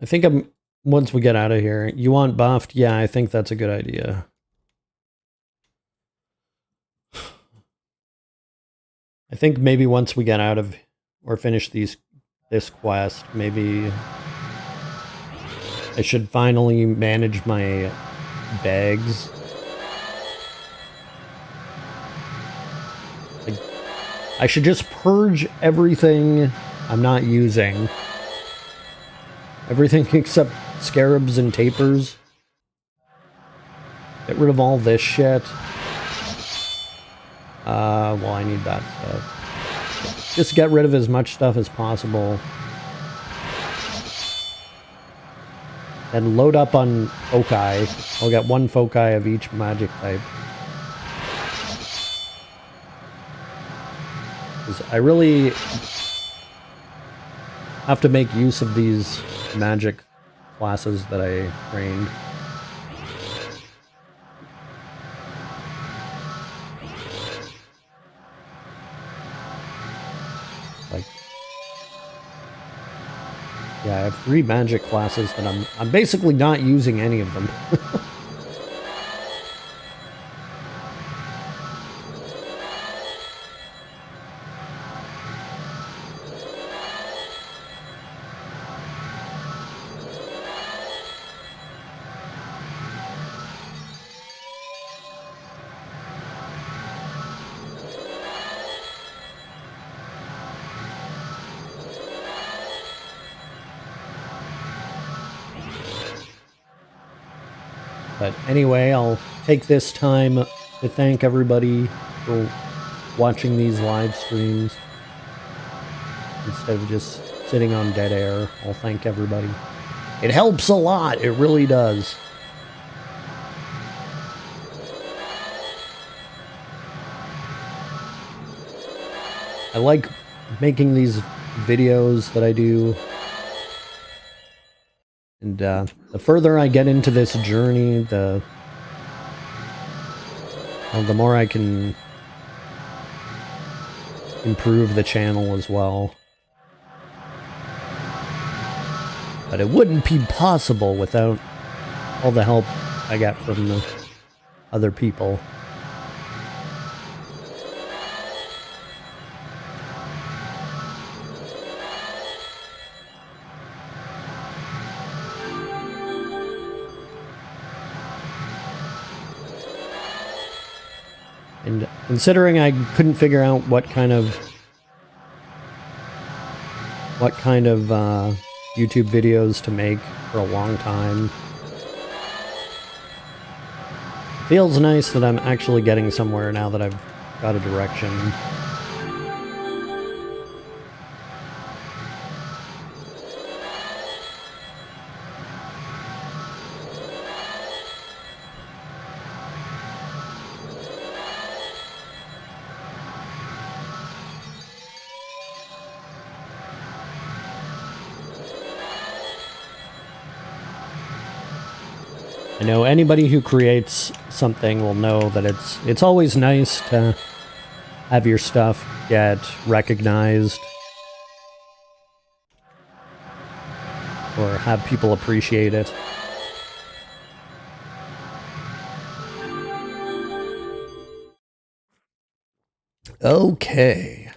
I think once we get out of here. You want buffed? Yeah, I think that's a good idea. I think maybe once we get out of or finish this quest, maybe I should finally manage my bags. I should just purge everything I'm not using. Everything except scarabs and tapers. Get rid of all this shit. Well, I need that stuff. Just get rid of as much stuff as possible. And load up on foci. I'll get 1 foci of each magic type. Because I really have to make use of these magic classes that I trained. Like, yeah, I have 3 magic classes that I'm basically not using any of them. But anyway, I'll take this time to thank everybody for watching these live streams. Instead of just sitting on dead air, I'll thank everybody. It helps a lot, it really does. I like making these videos that I do. And the further I get into this journey, the more I can improve the channel as well. But it wouldn't be possible without all the help I get from the other people. And considering I couldn't figure out what kind of YouTube videos to make for a long time, it feels nice that I'm actually getting somewhere now that I've got a direction. I know anybody who creates something will know that it's always nice to have your stuff get recognized or have people appreciate it. Okay.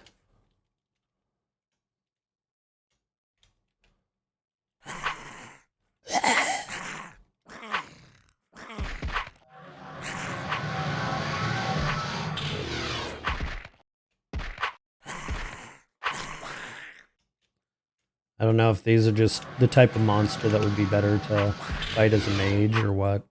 I don't know if these are just the type of monster that would be better to fight as a mage or what.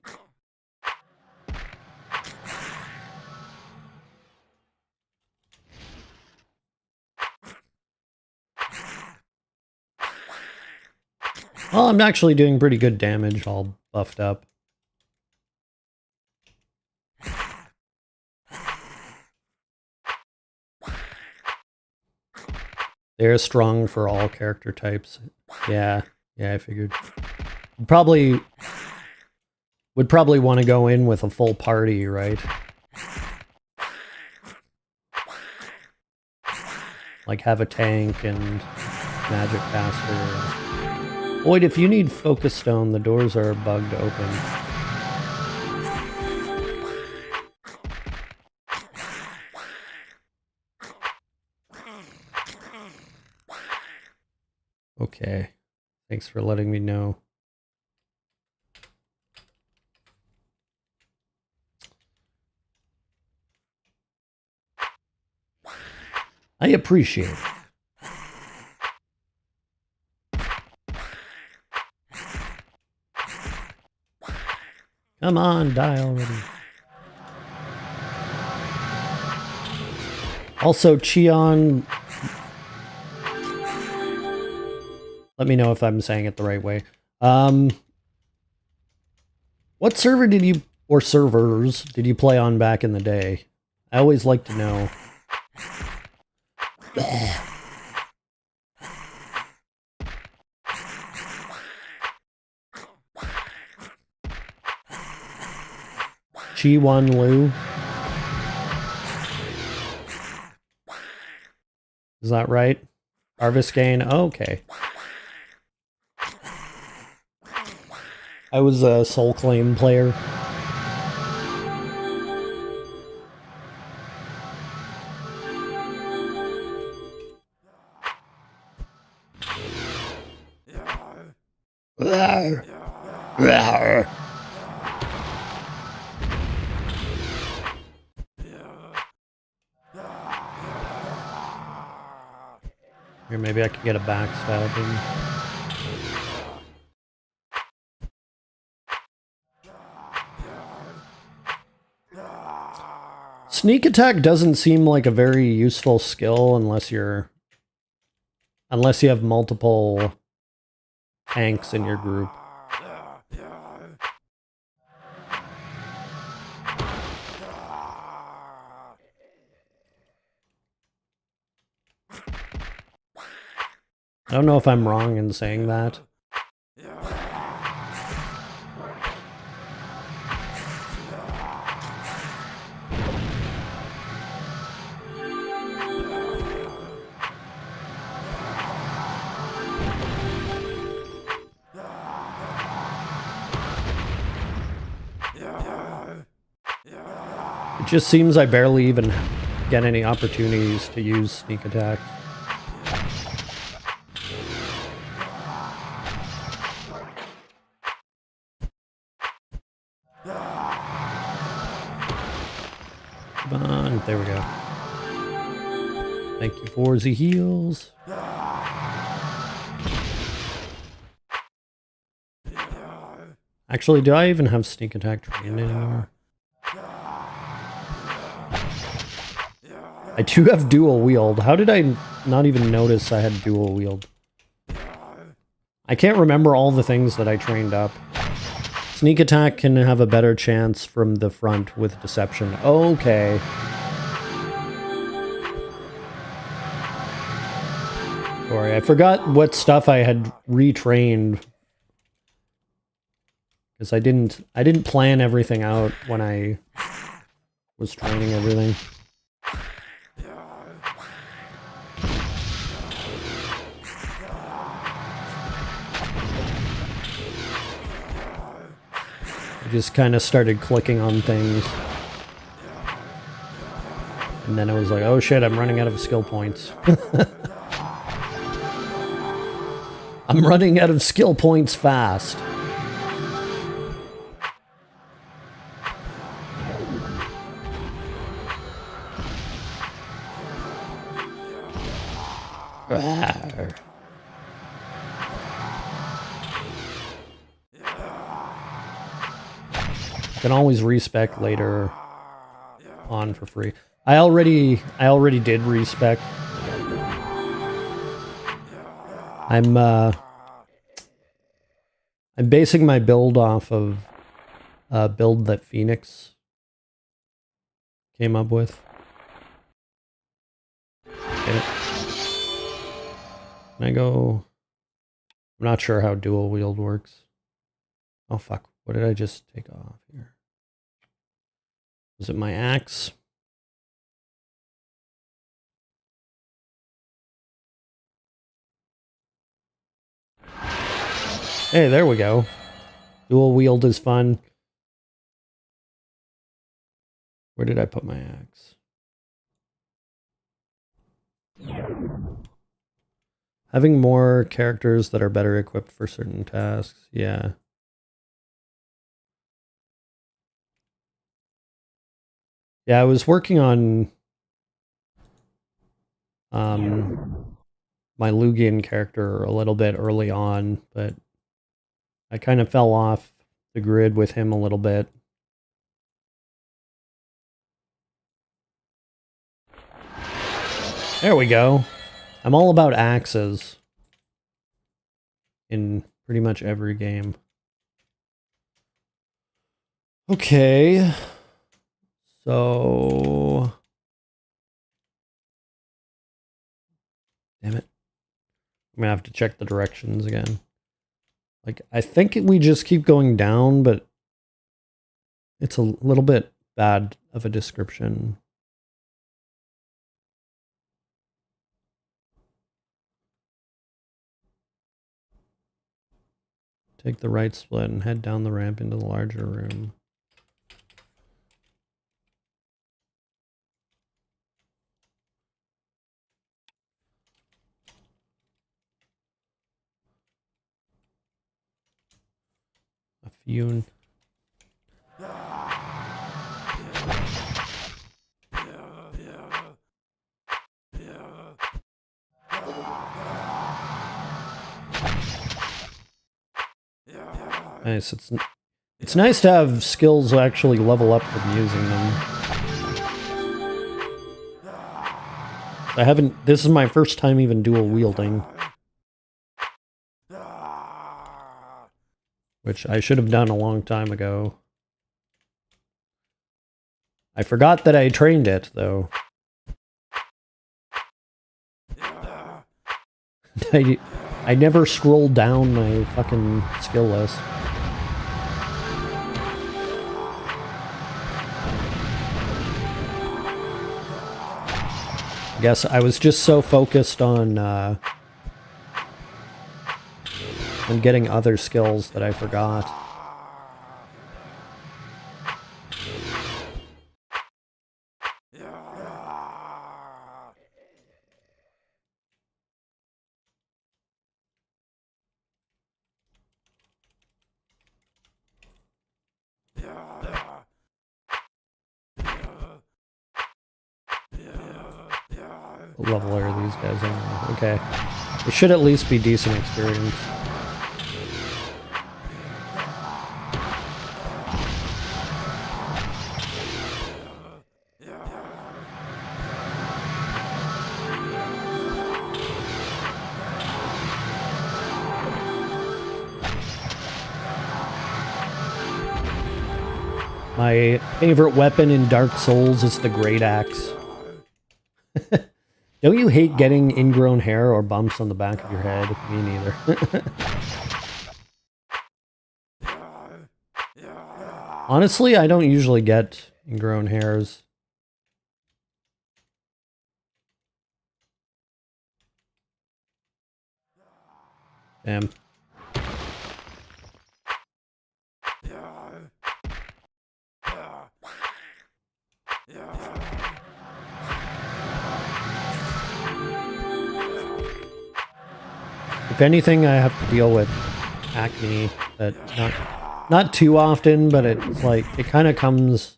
Well, I'm actually doing pretty good damage, all buffed up. They're strong for all character types. Yeah, I figured. Probably would probably want to go in with a full party, right? Like have a tank and magic caster. Boyd, if you need focus stone, the doors are bugged open. Okay. Thanks for letting me know. I appreciate it. Come on, die already. Also, Cheon, let me know if I'm saying it the right way. What server did you, or servers, did you play on back in the day? I always like to know. Chi Wan Lu. Is that right? Arviskane? Oh, okay. I was a Soul Claim player. Here, maybe I can get a backstabbing. Sneak attack doesn't seem like a very useful skill unless you have multiple tanks in your group. I don't know if I'm wrong in saying that. It just seems I barely even get any opportunities to use sneak attack. Come on, there we go. Thank you for the heals. Actually, do I even have sneak attack trained anymore? I do have dual wield. How did I not even notice I had dual wield? I can't remember all the things that I trained up. Sneak attack can have a better chance from the front with deception. Okay. Sorry, I forgot what stuff I had retrained. Because I didn't plan everything out when I was training everything. I just kind of started clicking on things. And then I was like, oh shit, I'm running out of skill points. I'm running out of skill points fast. Rawr. You can always respec later on for free. I already did respec. I'm basing my build off of a build that Phoenix came up with. Get it? Can I go? I'm not sure how dual wield works. Oh fuck, what did I just take off here? Was it my axe? Hey, there we go. Dual wield is fun. Where did I put my axe? Having more characters that are better equipped for certain tasks, yeah. Yeah, I was working on my Lugian character a little bit early on, but I kind of fell off the grid with him a little bit. There we go. I'm all about axes in pretty much every game. Okay. So... Damn it. I'm gonna have to check the directions again. Like, I think we just keep going down, but it's a little bit bad of a description. Take the right split and head down the ramp into the larger room. A few. Nice. It's nice to have skills actually level up from using them. I haven't. This is my first time even dual wielding, which I should have done a long time ago. I forgot that I trained it, though. I never scrolled down my fucking skill list. I guess I was just so focused on getting other skills that I forgot. What level are these guys anyway? Okay. It should at least be decent experience. My favorite weapon in Dark Souls is the Great Axe. Don't you hate getting ingrown hair or bumps on the back of your head? Me neither. Honestly, I don't usually get ingrown hairs. Damn. If anything, I have to deal with acne, but not too often, but it's like, it kind of comes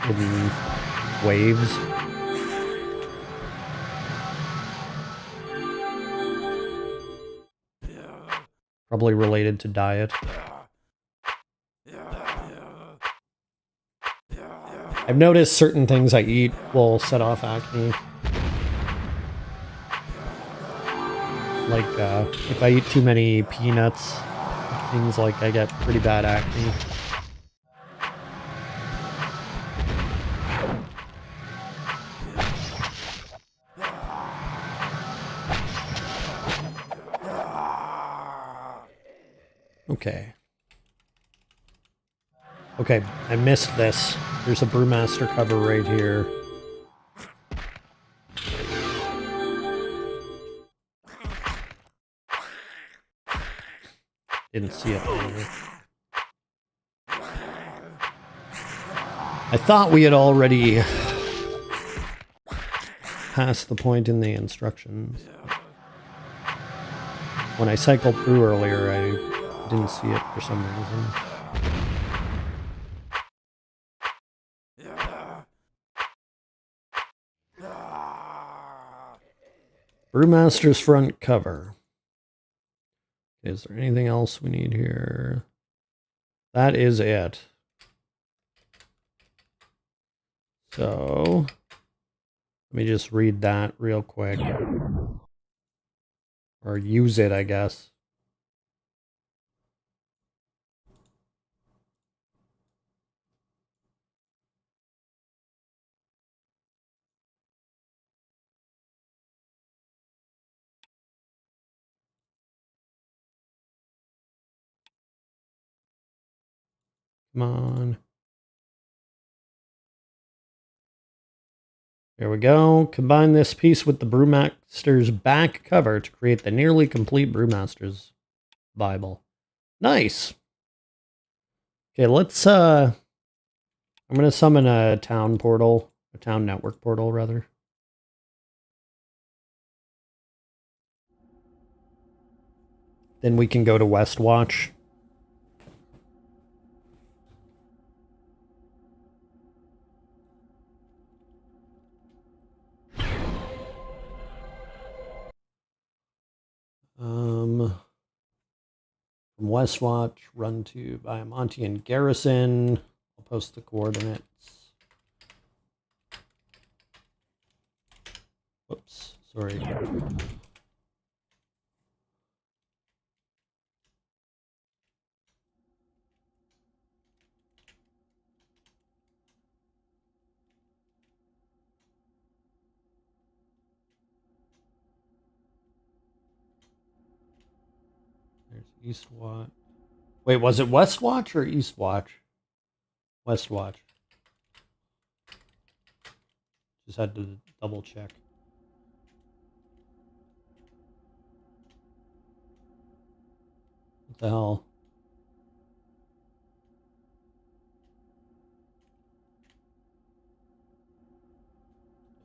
in waves. Probably related to diet. I've noticed certain things I eat will set off acne. Like, if I eat too many peanuts, things like I get pretty bad acne. Okay. Okay, I missed this. There's a brewmaster cover right here. Didn't see it earlier. I thought we had already passed the point in the instructions. When I cycled through earlier, I didn't see it for some reason. Brewmaster's front cover. Is there anything else we need here? That is it. So, let me just read that real quick. Or use it, I guess. Come on. There we go. Combine this piece with the Brewmaster's back cover to create the nearly complete Brewmaster's Bible. Nice. Okay, let's I'm gonna summon a town portal. A town network portal, rather. Then we can go to Westwatch. From Westwatch, run to Viamontian Garrison. I'll post the coordinates. Whoops, sorry. There's Eastwatch. Wait, was it Westwatch or Eastwatch? Westwatch. Just had to double check. What the hell?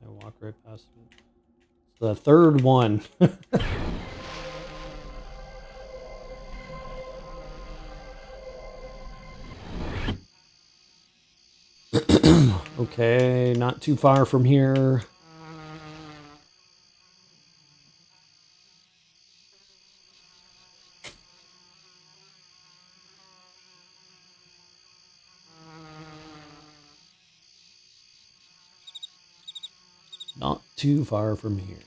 I walk right past it. It's the third one. Okay, not too far from here. Not too far from here.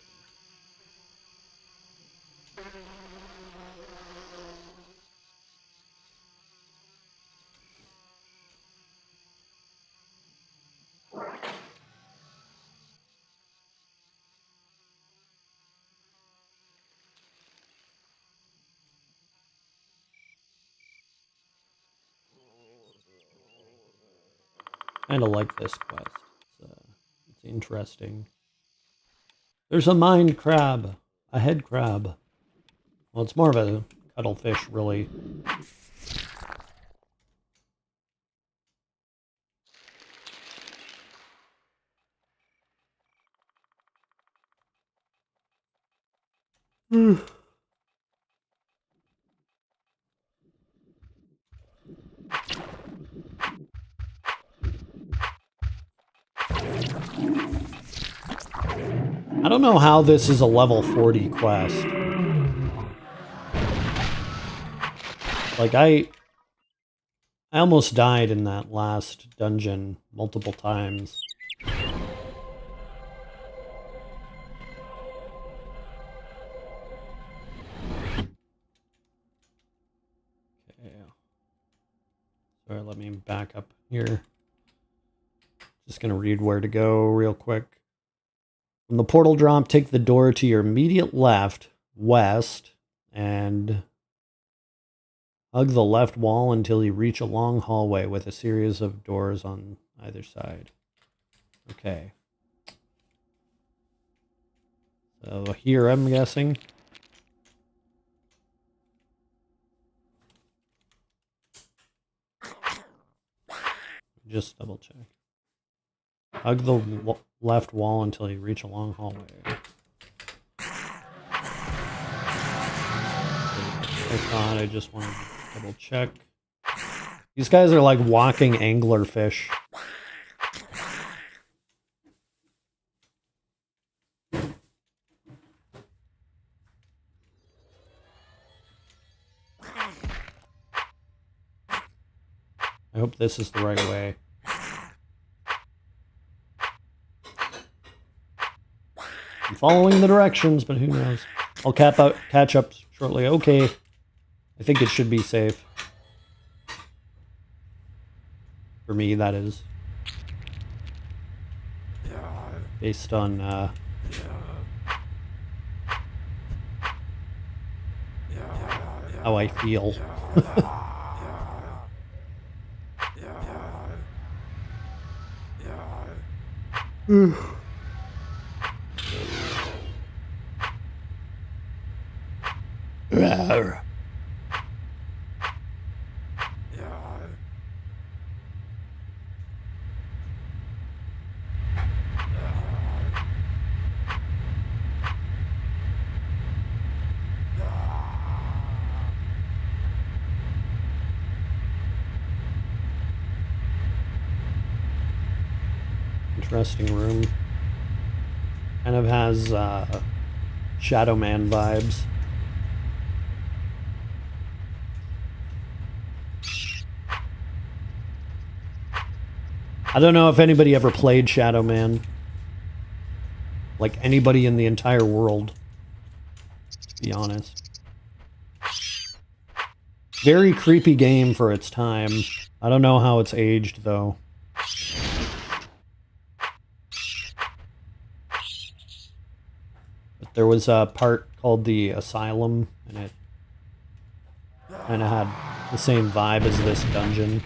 Kind of like this quest. It's interesting. There's a mind crab. A head crab. Well, it's more of a cuttlefish, really. I don't know how this is a level 40 quest. Like, I almost died in that last dungeon multiple times. Okay. Sorry, let me back up here. Just gonna read where to go real quick. From the portal drop, take the door to your immediate left, west, and Hug the left wall until you reach a long hallway with a series of doors on either side. Okay. So here, I'm guessing. Just double check. Hug the left wall until you reach a long hallway. I thought I just wanted to double check. These guys are like walking anglerfish. I hope this is the right way. I'm following the directions, but who knows? I'll catch up shortly. Okay. I think it should be safe. For me, that is. Based on, how I feel. Interesting room. Kind of has Shadow Man vibes. I don't know if anybody ever played Shadow Man. Like anybody in the entire world, to be honest. Very creepy game for its time. I don't know how it's aged, though. But there was a part called the Asylum, and it kind of had the same vibe as this dungeon.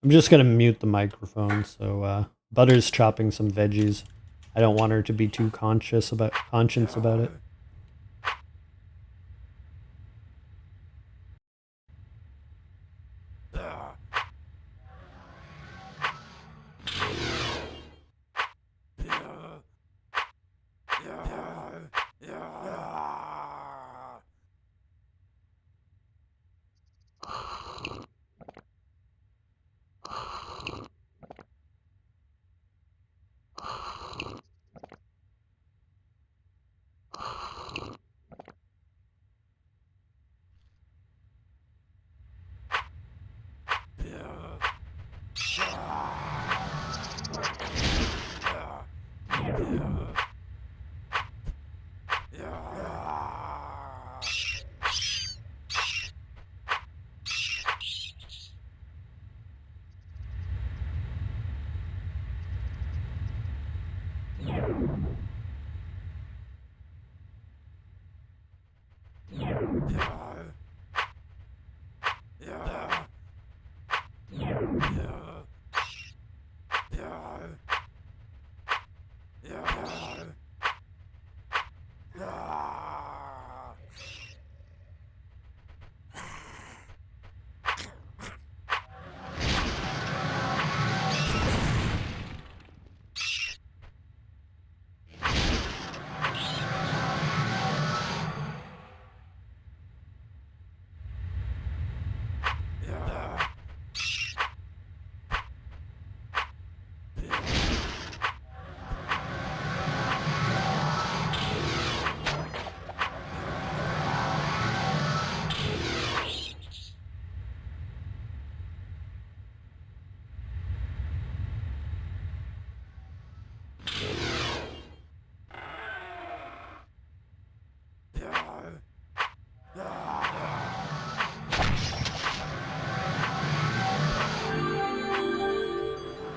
I'm just gonna mute the microphone, so Butter's chopping some veggies. I don't want her to be too conscious about it.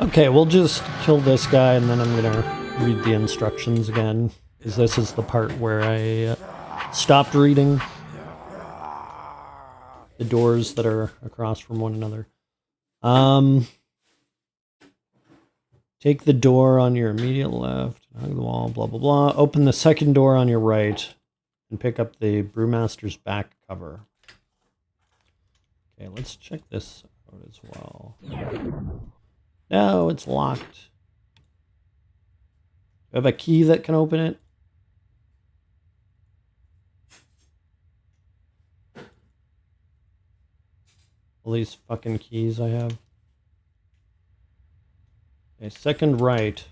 Okay, we'll just kill this guy and then I'm gonna read the instructions again. Because this is the part where I stopped reading the doors that are across from one another. Take the door on your immediate left, hug the wall, blah, blah, blah. Open the second door on your right and pick up the brewmaster's back cover. Okay, let's check this out as well. No, it's locked. Do I have a key that can open it? All these fucking keys I have. Okay, second right.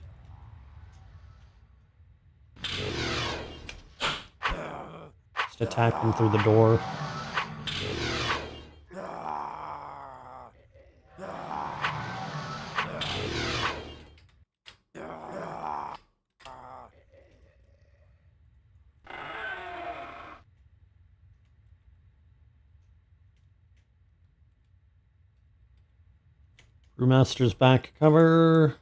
Just attack him through the door. Brewmaster's back cover.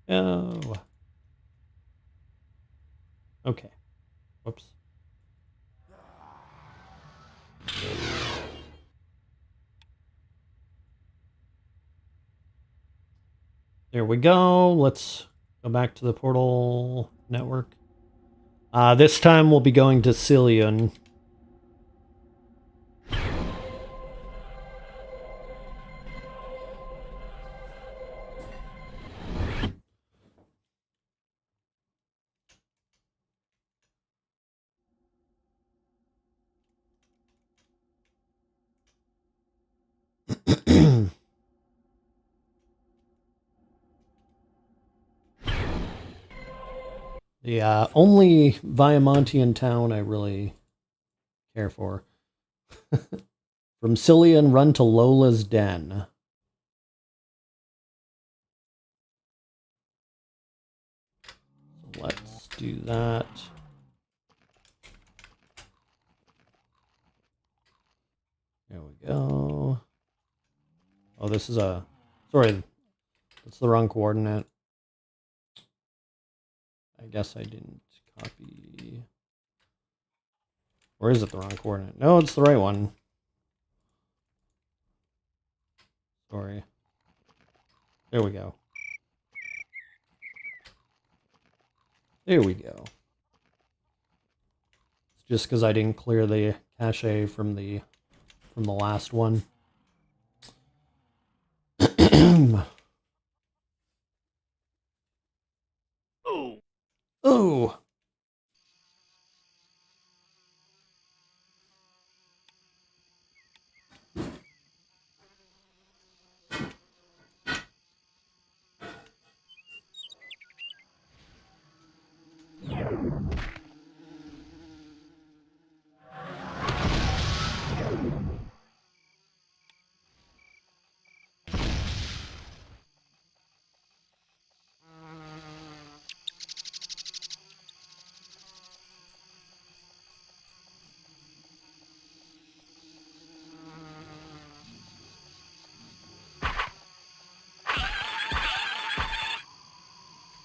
Oh. Okay. Whoops. There we go. Let's go back to the portal network. This time we'll be going to Cillian. The only Viamontian town I really care for. From Cillian, run to Lola's Den. So let's do that. There we go. Oh, this is a... Sorry, that's the wrong coordinate. I guess I didn't copy... Or is it the wrong coordinate? No, it's the right one. Sorry. There we go. There we go. It's just because I didn't clear the cache from the last one. Oh. Oh.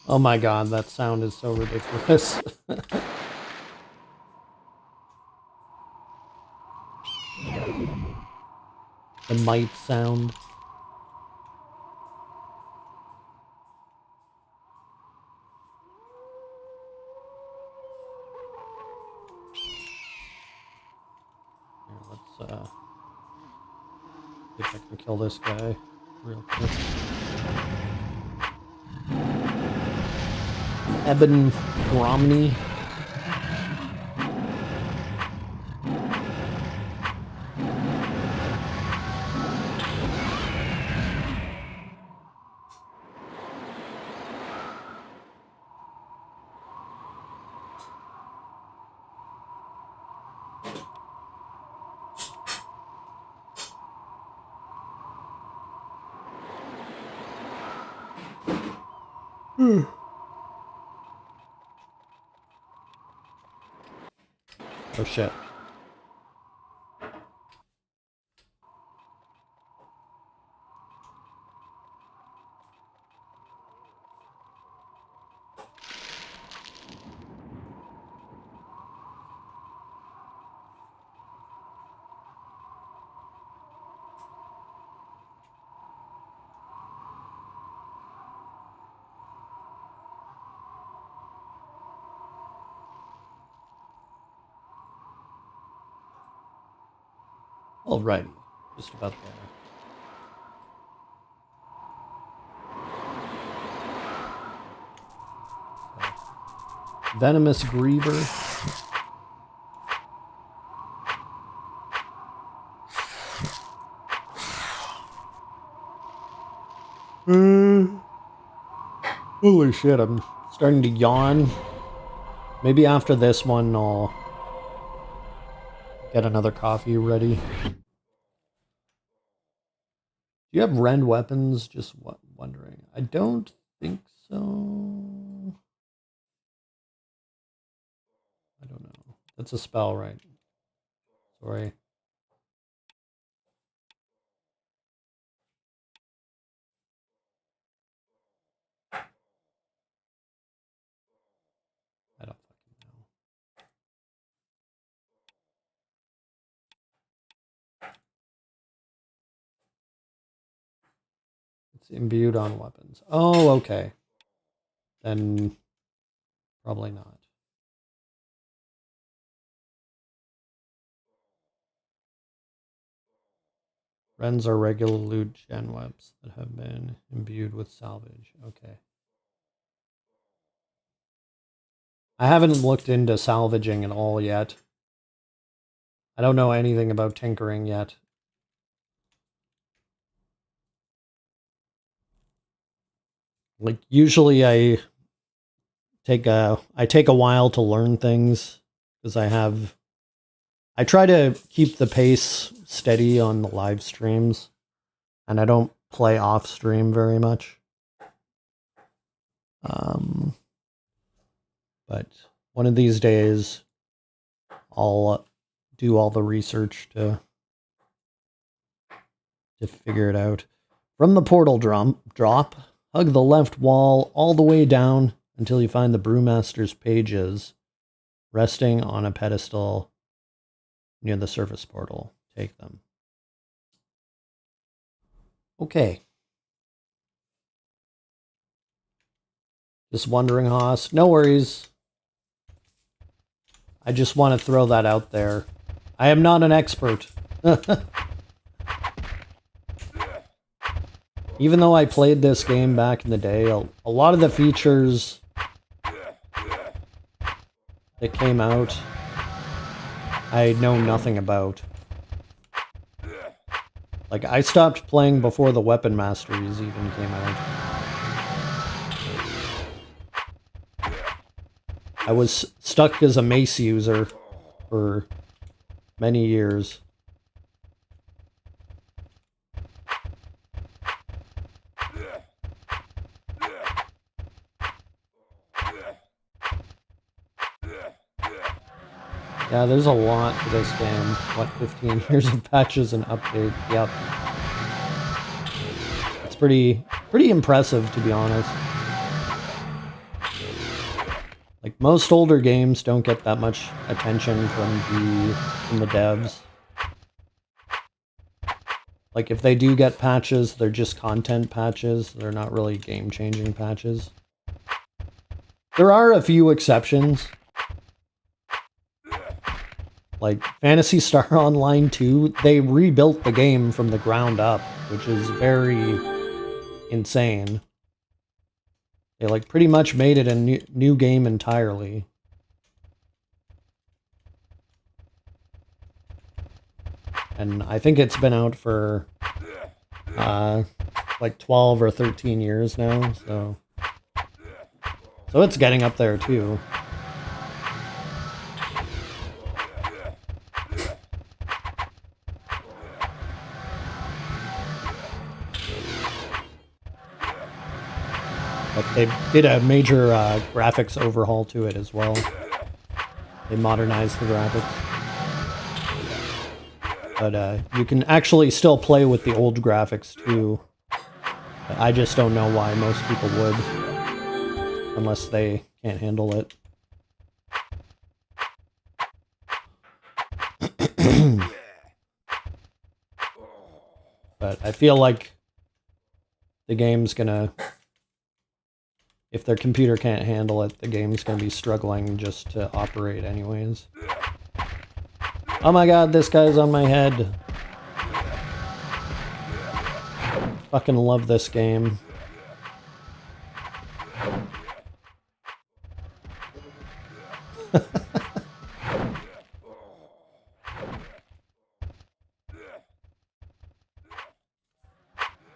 Oh my god, that sound is so ridiculous. The might sound. Here, let's see if I can kill this guy real quick. Eben Gromny. Oh shit. Alrighty, just about there. Venomous Griever. Holy shit, I'm starting to yawn. Maybe after this one I'll get another coffee ready. Do you have rend weapons? Just wondering. I don't think so. I don't know. That's a spell, right? Sorry. I don't fucking know. It's imbued on weapons. Oh, okay. Then probably not. Rends are regular loot gen webs that have been imbued with salvage. Okay. I haven't looked into salvaging at all yet. I don't know anything about tinkering yet. Like usually I take a while to learn things because I try to keep the pace steady on the live streams and I don't play off stream very much. But one of these days I'll do all the research to figure it out. From the portal drop, hug the left wall all the way down until you find the Brewmaster's pages resting on a pedestal near the surface portal. Take them. Okay. Just wondering, Haas. No worries. I just want to throw that out there. I am not an expert. Even though I played this game back in the day, a lot of the features that came out, I know nothing about. Like, I stopped playing before the Weapon Masteries even came out. I was stuck as a mace user for many years. Yeah, there's a lot to this game. What, 15 years of patches and updates? Yep. It's pretty impressive, to be honest. Like, most older games don't get that much attention from the devs. Like, if they do get patches, they're just content patches. They're not really game-changing patches. There are a few exceptions. Like, Phantasy Star Online 2, they rebuilt the game from the ground up, which is very insane. They, like, pretty much made it a new game entirely. And I think it's been out for, like, 12 or 13 years now, so it's getting up there, too. But they did a major graphics overhaul to it as well. They modernized the graphics. But you can actually still play with the old graphics too. I just don't know why most people would. Unless they can't handle it. But I feel like the game's gonna... If their computer can't handle it, the game's gonna be struggling just to operate anyways. Oh my god, this guy's on my head. fucking love this game.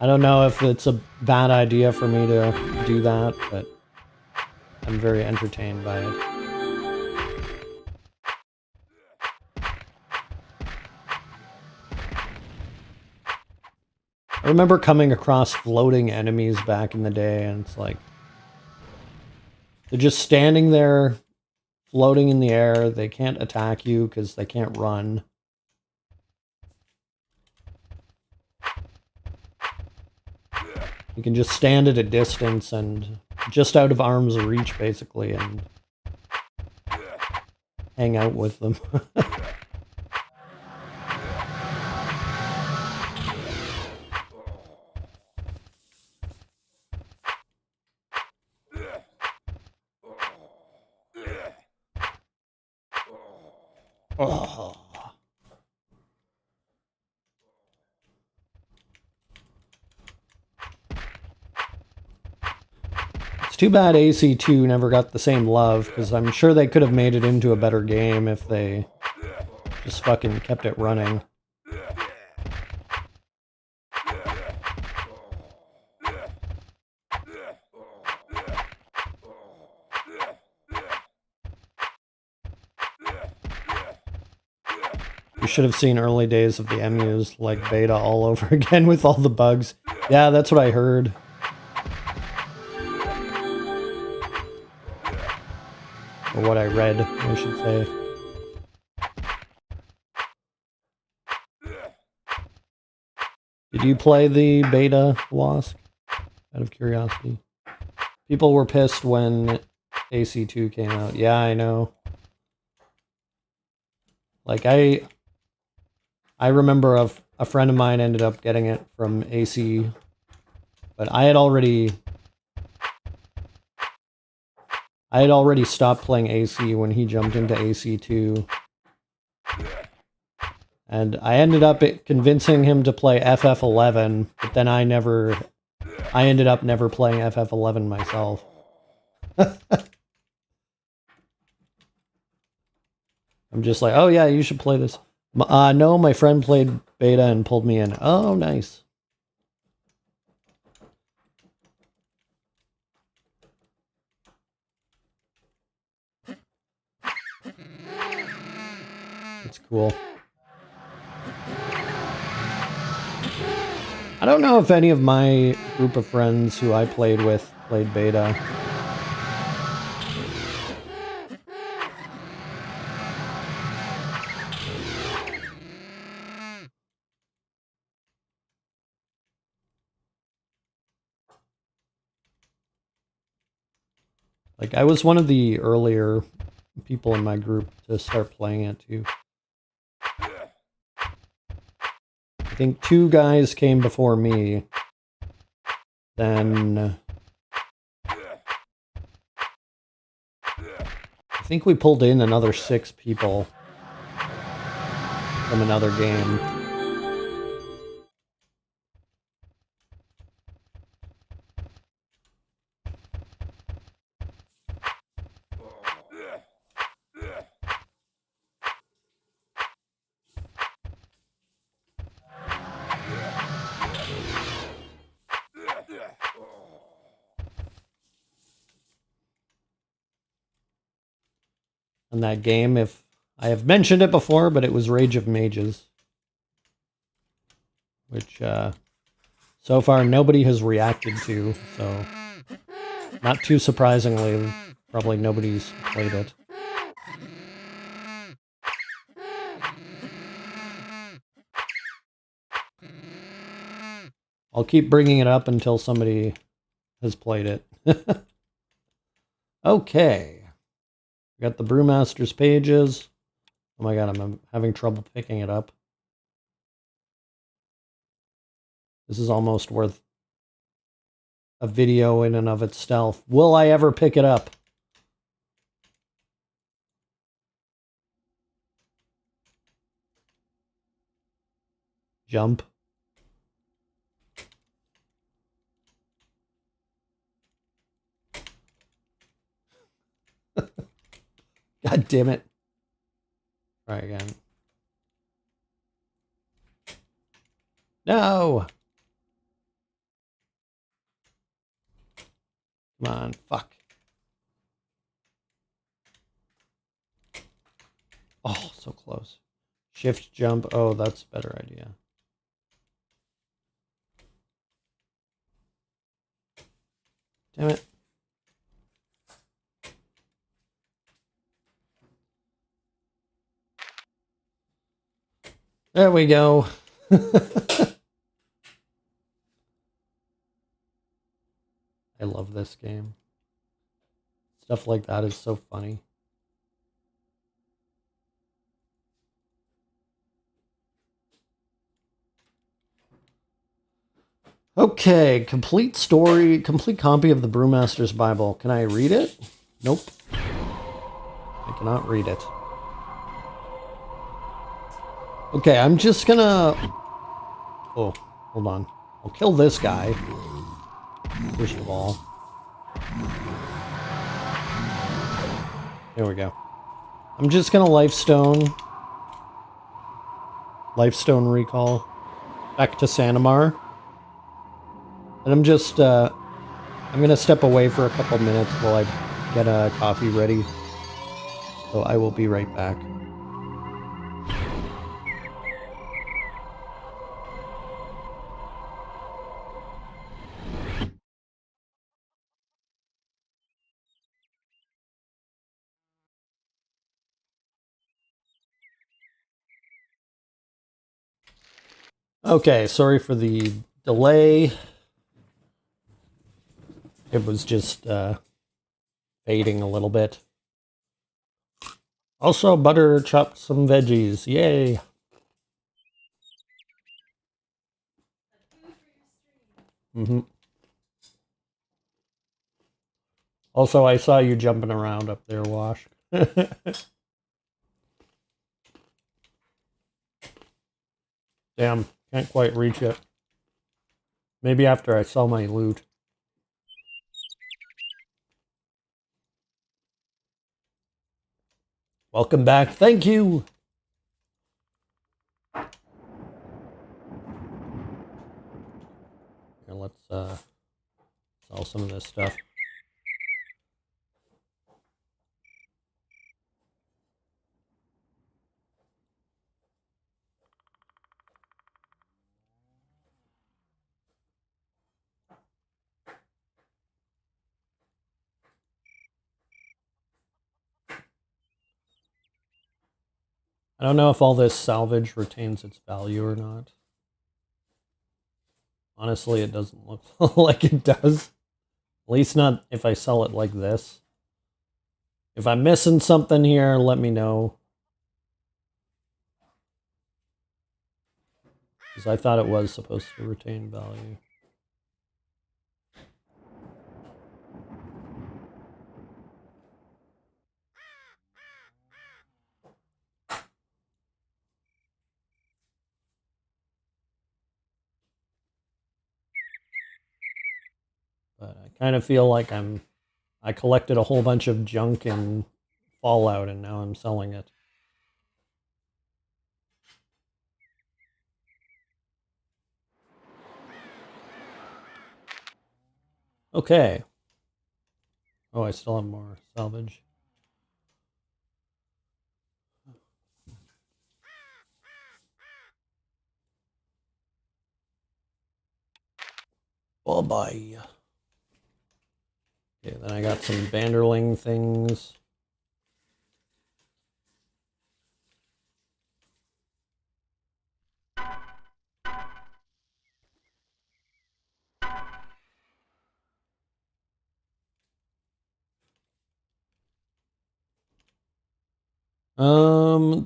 I don't know if it's a bad idea for me to do that, but I'm very entertained by it. I remember coming across floating enemies back in the day, and it's like, they're just standing there, floating in the air. They can't attack you because they can't run. You can just stand at a distance and just out of arm's reach, basically, and hang out with them. Oh. It's too bad AC2 never got the same love, because I'm sure they could have made it into a better game if they just fucking kept it running. You should have seen early days of the emus, like beta all over again with all the bugs. Yeah, that's what I heard. Or what I read, I should say. Did you play the beta, Wasp? Out of curiosity. People were pissed when AC2 came out. Yeah, I know. Like, I remember a friend of mine ended up getting it from AC, but I had already stopped playing AC when he jumped into AC2. And I ended up convincing him to play FF11, but then I ended up never playing FF11 myself. I'm just like, oh yeah, you should play this. No, my friend played beta and pulled me in. Oh, nice. That's cool. I don't know if any of my group of friends who I played with played beta. Like, I was one of the earlier people in my group to start playing it, too. I think 2 guys came before me. Then I think we pulled in another 6 people from another game. And that game, if I have mentioned it before, but it was Rage of Mages. Which, so far nobody has reacted to, so not too surprisingly, probably nobody's played it. I'll keep bringing it up until somebody has played it. Okay. We got the Brewmaster's pages. Oh my god, I'm having trouble picking it up. This is almost worth a video in and of itself. Will I ever pick it up? Jump. God damn it. Try again. No! Come on, fuck. Oh, so close. Shift jump. Oh, that's a better idea. Damn it. There we go. I love this game. Stuff like that is so funny. Okay, complete story, complete copy of the Brewmaster's Bible. Can I read it? Nope. I cannot read it. Okay, I'm just gonna... Oh, hold on. I'll kill this guy. First of all. There we go. I'm just gonna Lifestone recall back to Sanamar. And I'm just, I'm gonna step away for a couple minutes while I get a coffee ready. So I will be right back. Okay, sorry for the delay. It was just fading a little bit. Also, butter chopped some veggies. Yay! Mm-hmm. Also, I saw you jumping around up there, Wash. Damn, can't quite reach it. Maybe after I sell my loot. Welcome back. Thank you! Here, let's sell some of this stuff. I don't know if all this salvage retains its value or not. Honestly, it doesn't look like it does. At least not if I sell it like this. If I'm missing something here, let me know. Because I thought it was supposed to retain value. But I kind of feel like I collected a whole bunch of junk in Fallout and now I'm selling it. Okay. Oh, I still have more salvage. Bye-bye. Okay, then I got some Vanderling things.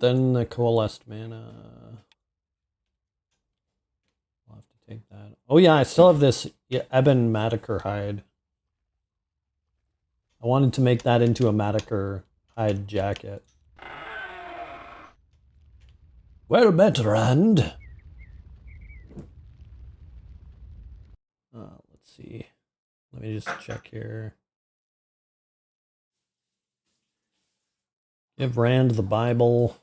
Then the coalesced mana. I'll have to take that. Oh yeah, I still have this Ebon Madiker hide. I wanted to make that into a Madiker hide jacket. Well met, Rand. Let's see. Let me just check here. Give Rand the Bible.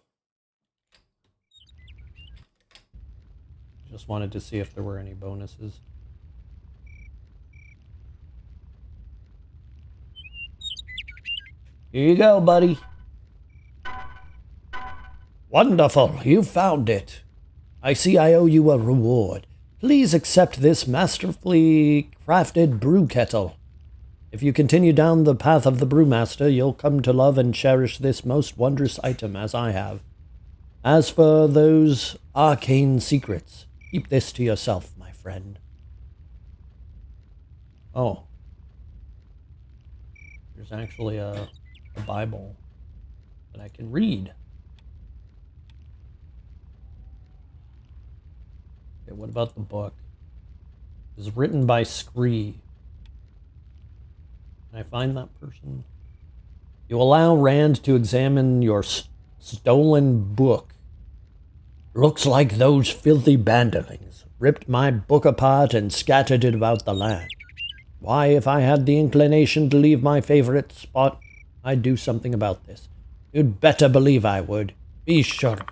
Just wanted to see if there were any bonuses. Here you go, buddy. Wonderful, you found it. I see I owe you a reward. Please accept this masterfully crafted brew kettle. If you continue down the path of the brewmaster, you'll come to love and cherish this most wondrous item as I have. As for those arcane secrets, keep this to yourself, my friend. Oh. There's actually a Bible that I can read. Okay, what about the book? It's written by Scree. Can I find that person? You allow Rand to examine your stolen book. Looks like those filthy banderlings ripped my book apart and scattered it about the land. Why, if I had the inclination to leave my favorite spot, I'd do something about this. You'd better believe I would. Be sure of it.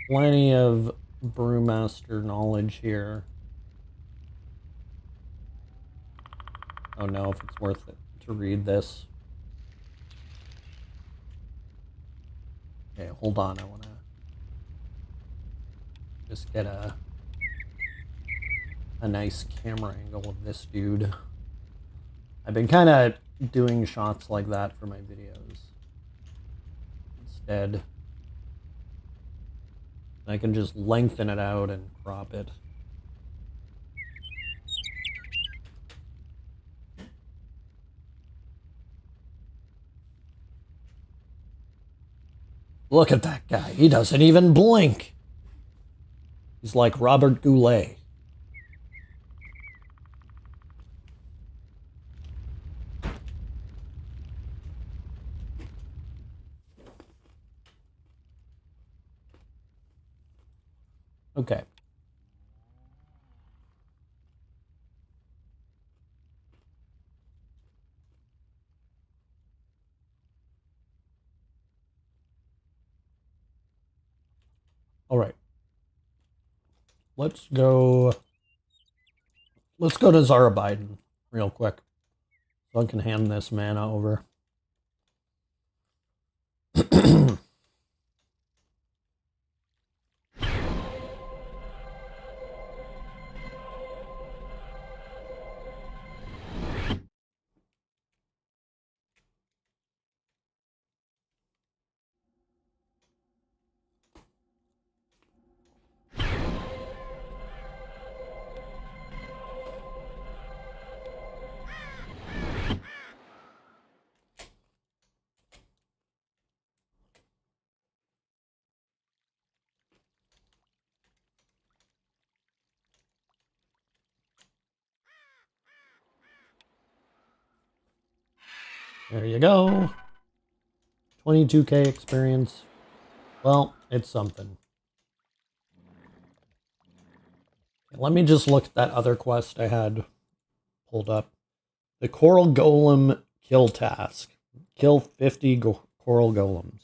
Plenty of brewmaster knowledge here. I don't know if it's worth it to read this. Okay, hold on. I want to just get a nice camera angle of this dude. I've been kind of doing shots like that for my videos instead. I can just lengthen it out and crop it. Look at that guy. He doesn't even blink. He's like Robert Goulet. Okay. All right. Let's go to Zara Biden real quick. So I can hand this man over. There you go. 22k experience. Well, it's something. Let me just look at that other quest I had pulled up. The Coral Golem kill task. Kill 50 Coral Golems.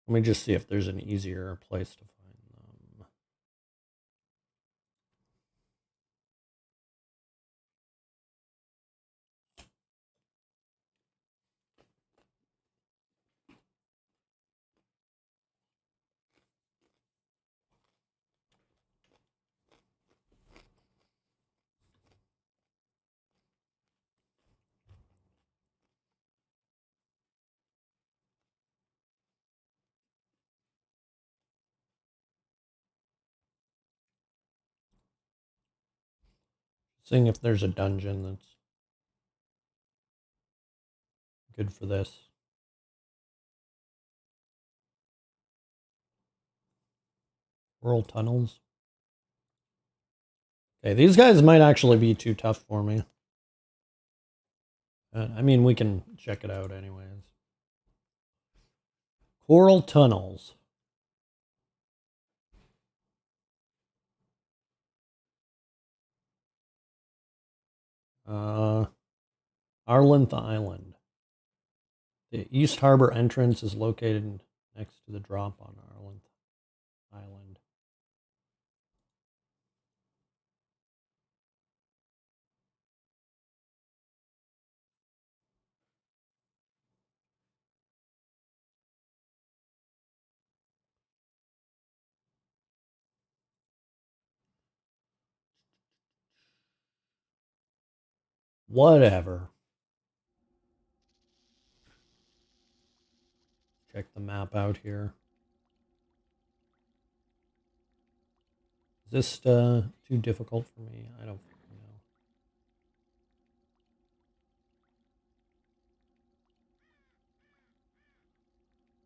Let me just see if there's an easier place to find them. Seeing if there's a dungeon that's good for this. World tunnels. Okay, these guys might actually be too tough for me. I mean, we can check it out anyways. Coral tunnels. Arlenth Island. The East Harbor entrance is located next to the drop on Arlenth Island. Whatever. Check the map out here. Is this too difficult for me? I don't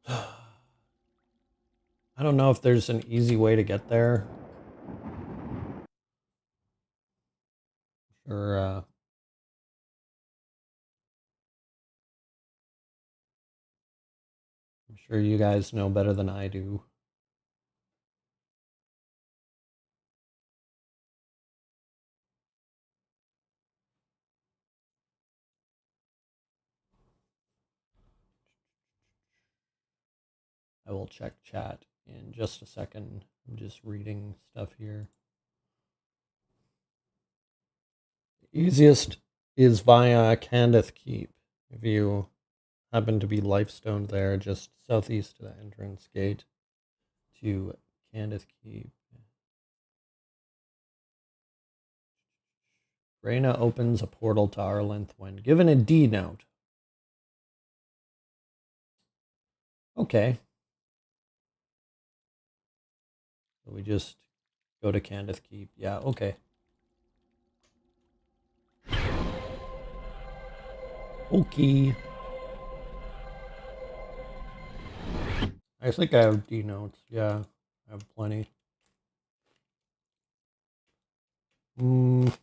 know. I don't know if there's an easy way to get there. Or I'm sure you guys know better than I do. I will check chat in just a second. I'm just reading stuff here. Easiest is via Candith Keep. If you happen to be lifestoned there, just southeast of the entrance gate to Candith Keep. Reyna opens a portal to Arlenth when given a D note. Okay. So we just go to Candith Keep. Yeah, okay. Okay. I think I have D notes. Yeah, I have plenty. Oh,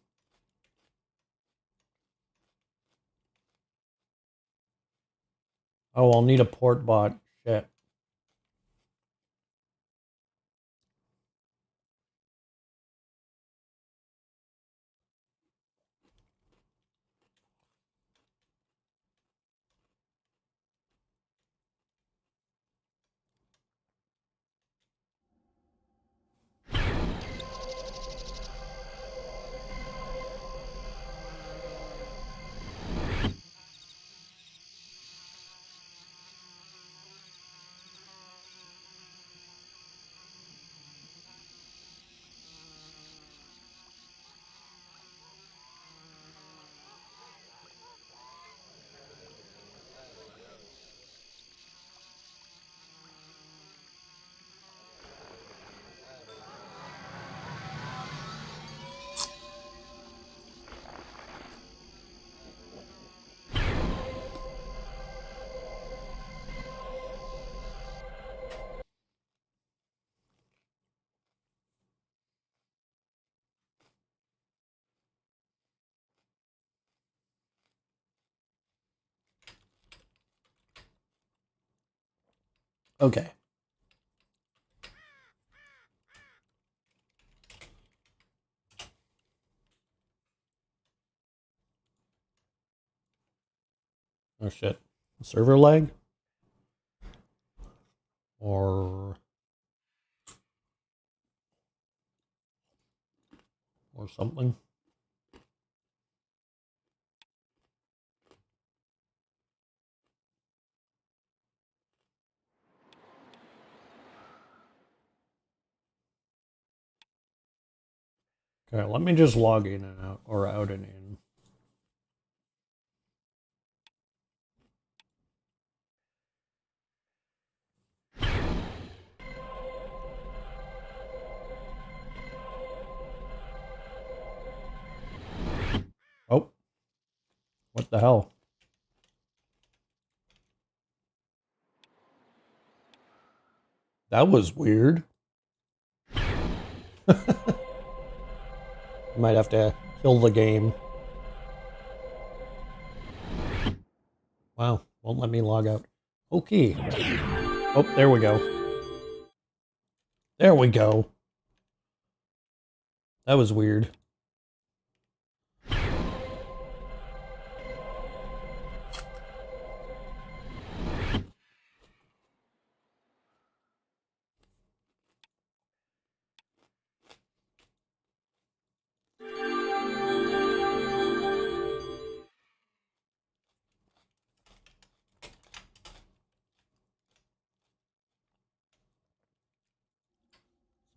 I'll need a port bot. Shit. Okay. Oh shit. Server lag? Or something? Okay, let me just log in and out, or out and in. Oh. What the hell? That was weird. Might have to kill the game. Wow, won't let me log out. Okay. Oh, there we go. There we go. That was weird.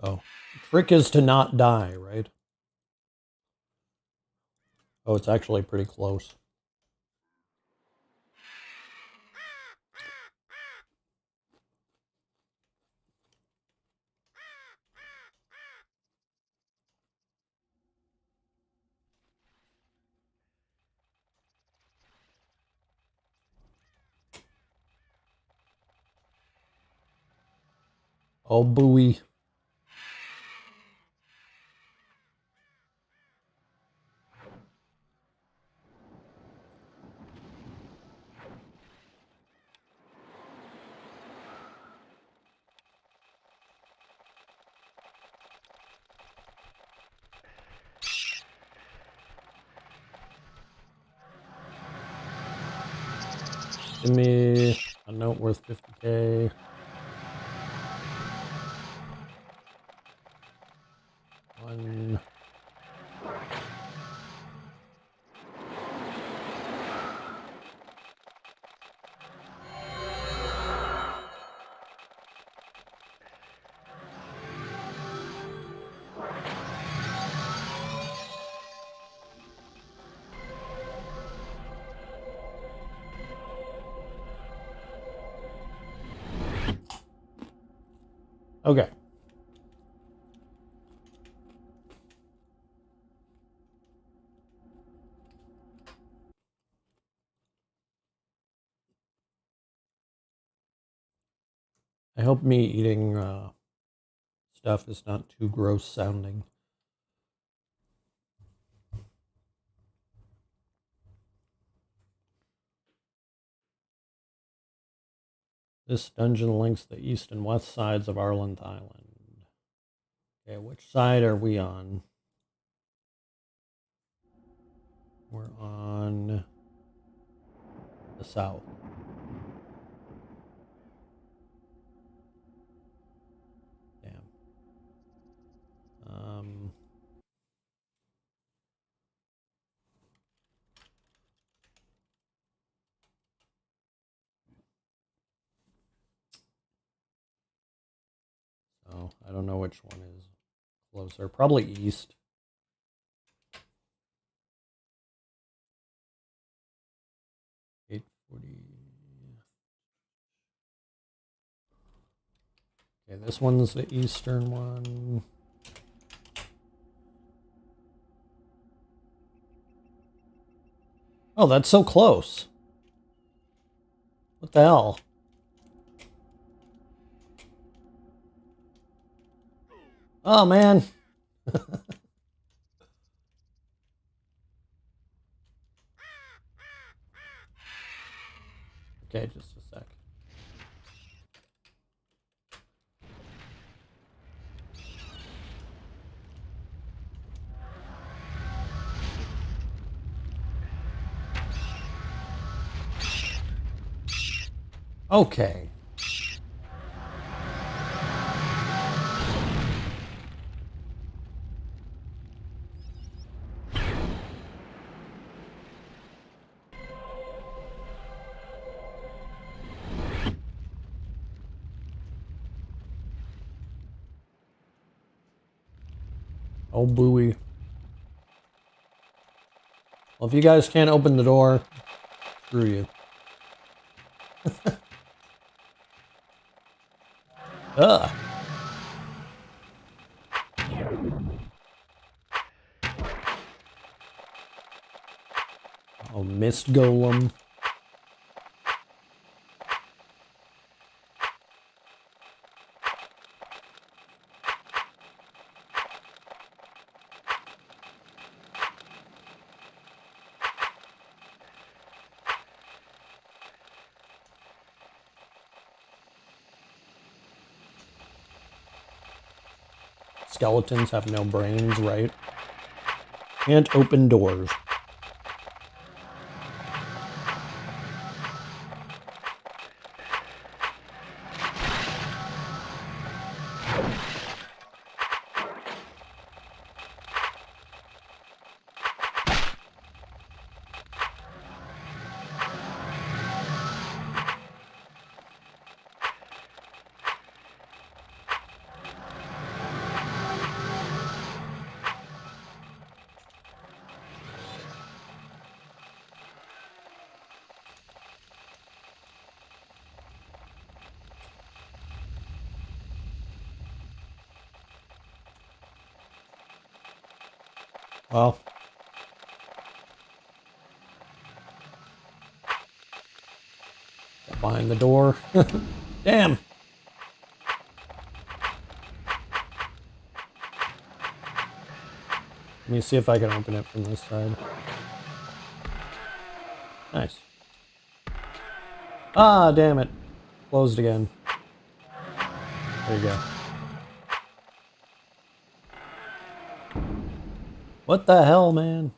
Oh, trick is to not die, right? Oh, it's actually pretty close. Oh, buoy. Give me a note worth 50k. One. Okay. I hope me eating stuff is not too gross sounding. This dungeon links the east and west sides of Arland Island. Okay, which side are we on? We're on the south. Damn. So I don't know which one is closer. Probably east. Okay, this one's the eastern one. Oh, that's so close. What the hell? Oh, man. Okay, just a sec. Okay. Oh, buoy. Well, if you guys can't open the door, screw you. Ugh. Oh, mist golem. Skeletons have no brains, right? Can't open doors. Well. Behind the door. Damn! Let me see if I can open it from this side. Nice. Ah, damn it. Closed again. There you go. What the hell, man?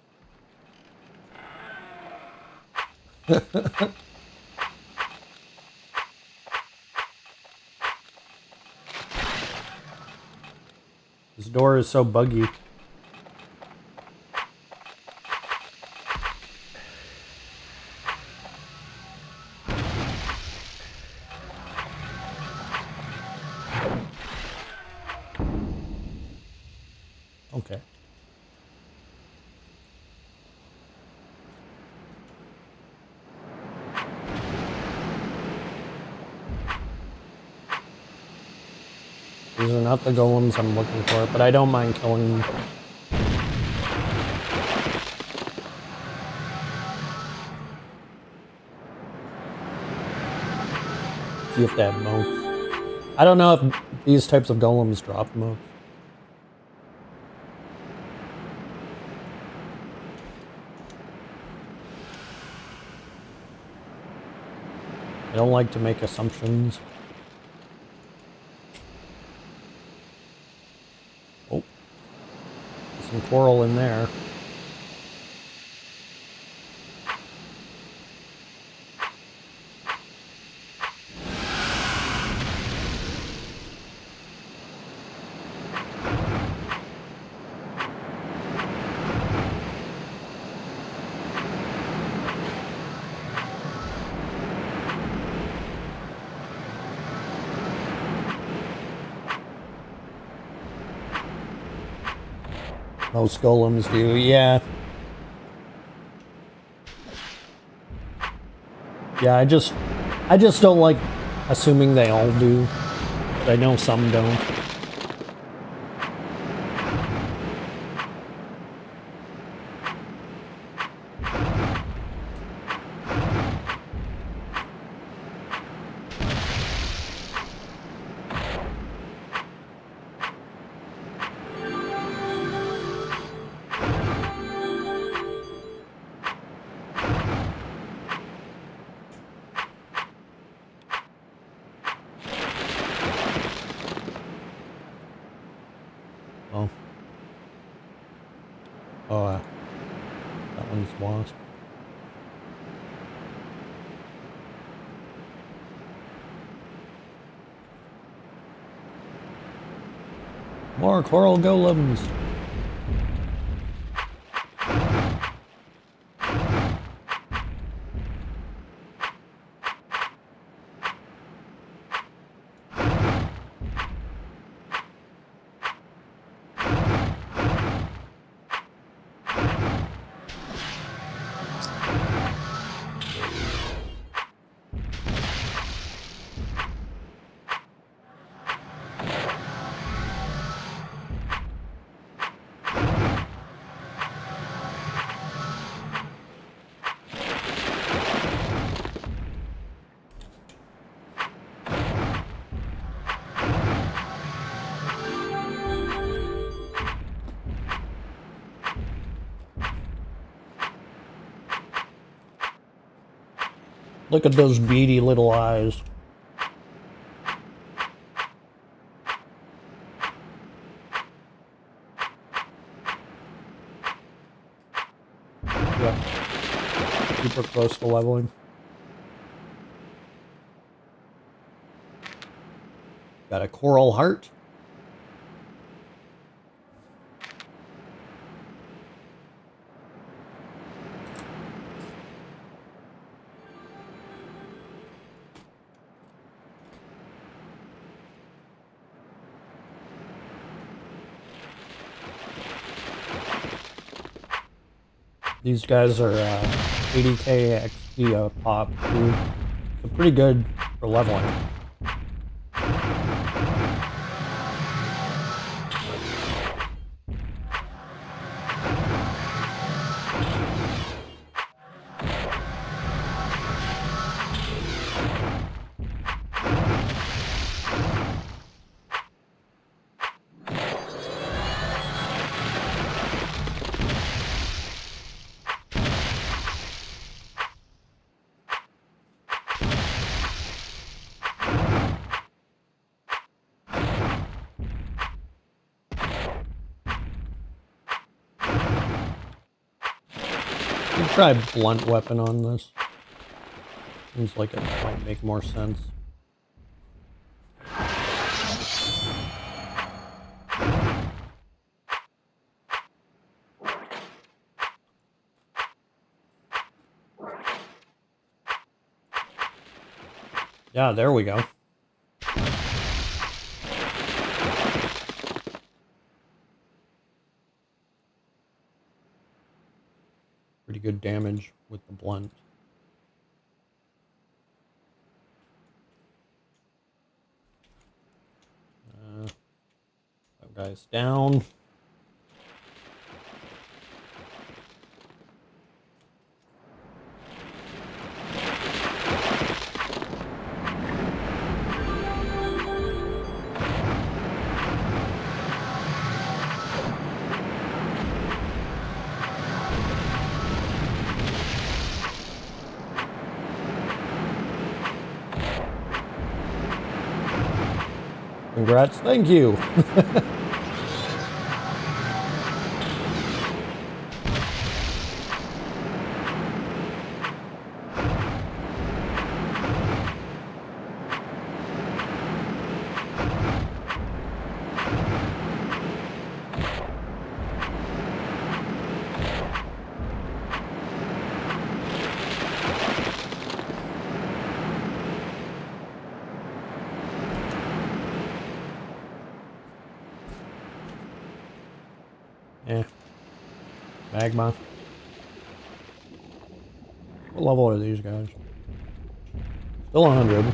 This door is so buggy. Okay. These are not the golems I'm looking for, but I don't mind killing them. See if they have moats. I don't know if these types of golems drop moats. I don't like to make assumptions. Oh. There's some coral in there. Most golems do, yeah. Yeah, I just don't like assuming they all do. But I know some don't. Oh. Oh, that one's wasp. More coral golems. Look at those beady little eyes. Yep. Super close to leveling. Got a coral heart. These guys are 80k XP a pop, too. So pretty good for leveling. You try blunt weapon on this. Seems like it might make more sense. Yeah, there we go. Pretty good damage with the blunt. That guy's down. Congrats, thank you. Yeah. Magma. What level are these guys? Still 100.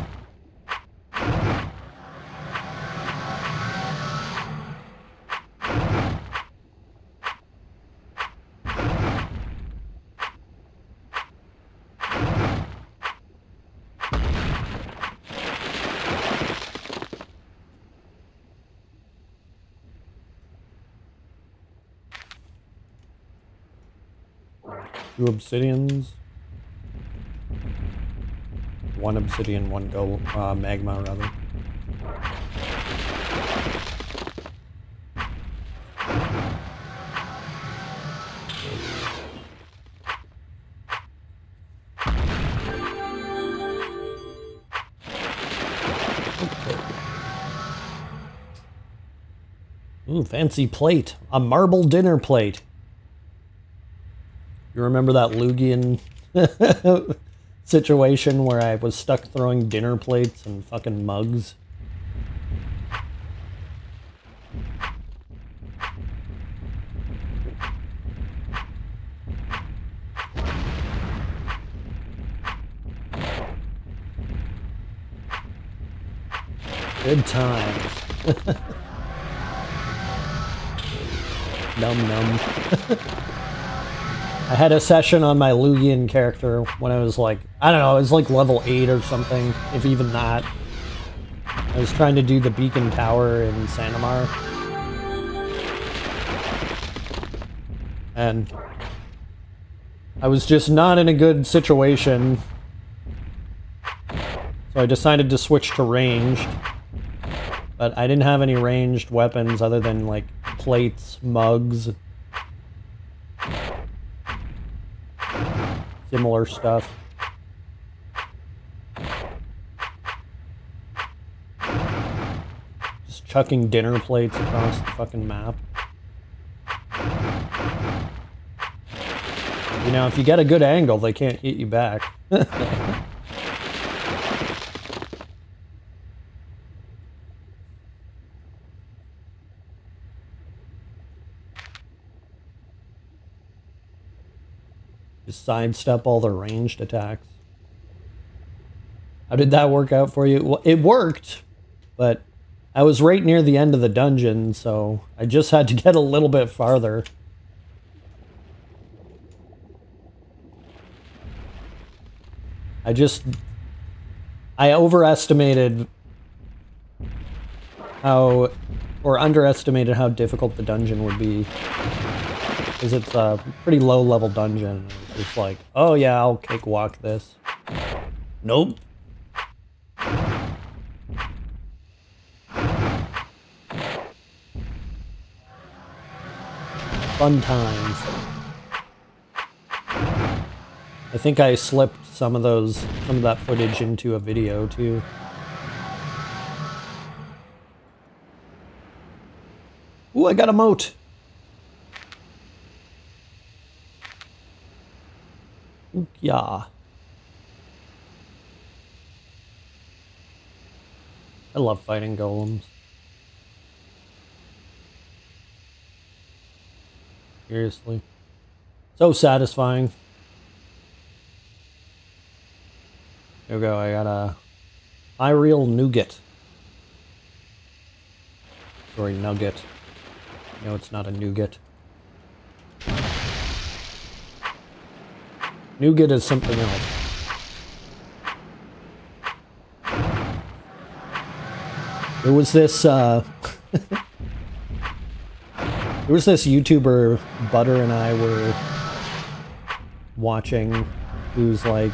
Two obsidians. One obsidian, one gold, magma rather. Ooh, fancy plate. A marble dinner plate. You remember that Lugian situation where I was stuck throwing dinner plates and fucking mugs? Good times. Num num. I had a session on my Lugian character when I was like, I don't know, it was like level 8 or something, if even that. I was trying to do the beacon tower in Sanamar. And I was just not in a good situation. So I decided to switch to ranged. But I didn't have any ranged weapons other than like plates, mugs, similar stuff. Just chucking dinner plates across the fucking map. You know, if you get a good angle, they can't hit you back. Just sidestep all the ranged attacks. How did that work out for you? Well, it worked, but I was right near the end of the dungeon, so I just had to get a little bit farther. I overestimated how, or underestimated how difficult the dungeon would be. Because it's a pretty low level dungeon. It's just like, oh yeah, I'll cakewalk this. Nope. Fun times. I think I slipped some of that footage into a video too. Ooh, I got a moat. Ooh, yeah. I love fighting golems. Seriously. So satisfying. There we go, I got a Ireel nougat. Sorry, nugget. No, it's not a nougat. Nougat is something else. There was this, there was this YouTuber, Butter and I were watching, who's like,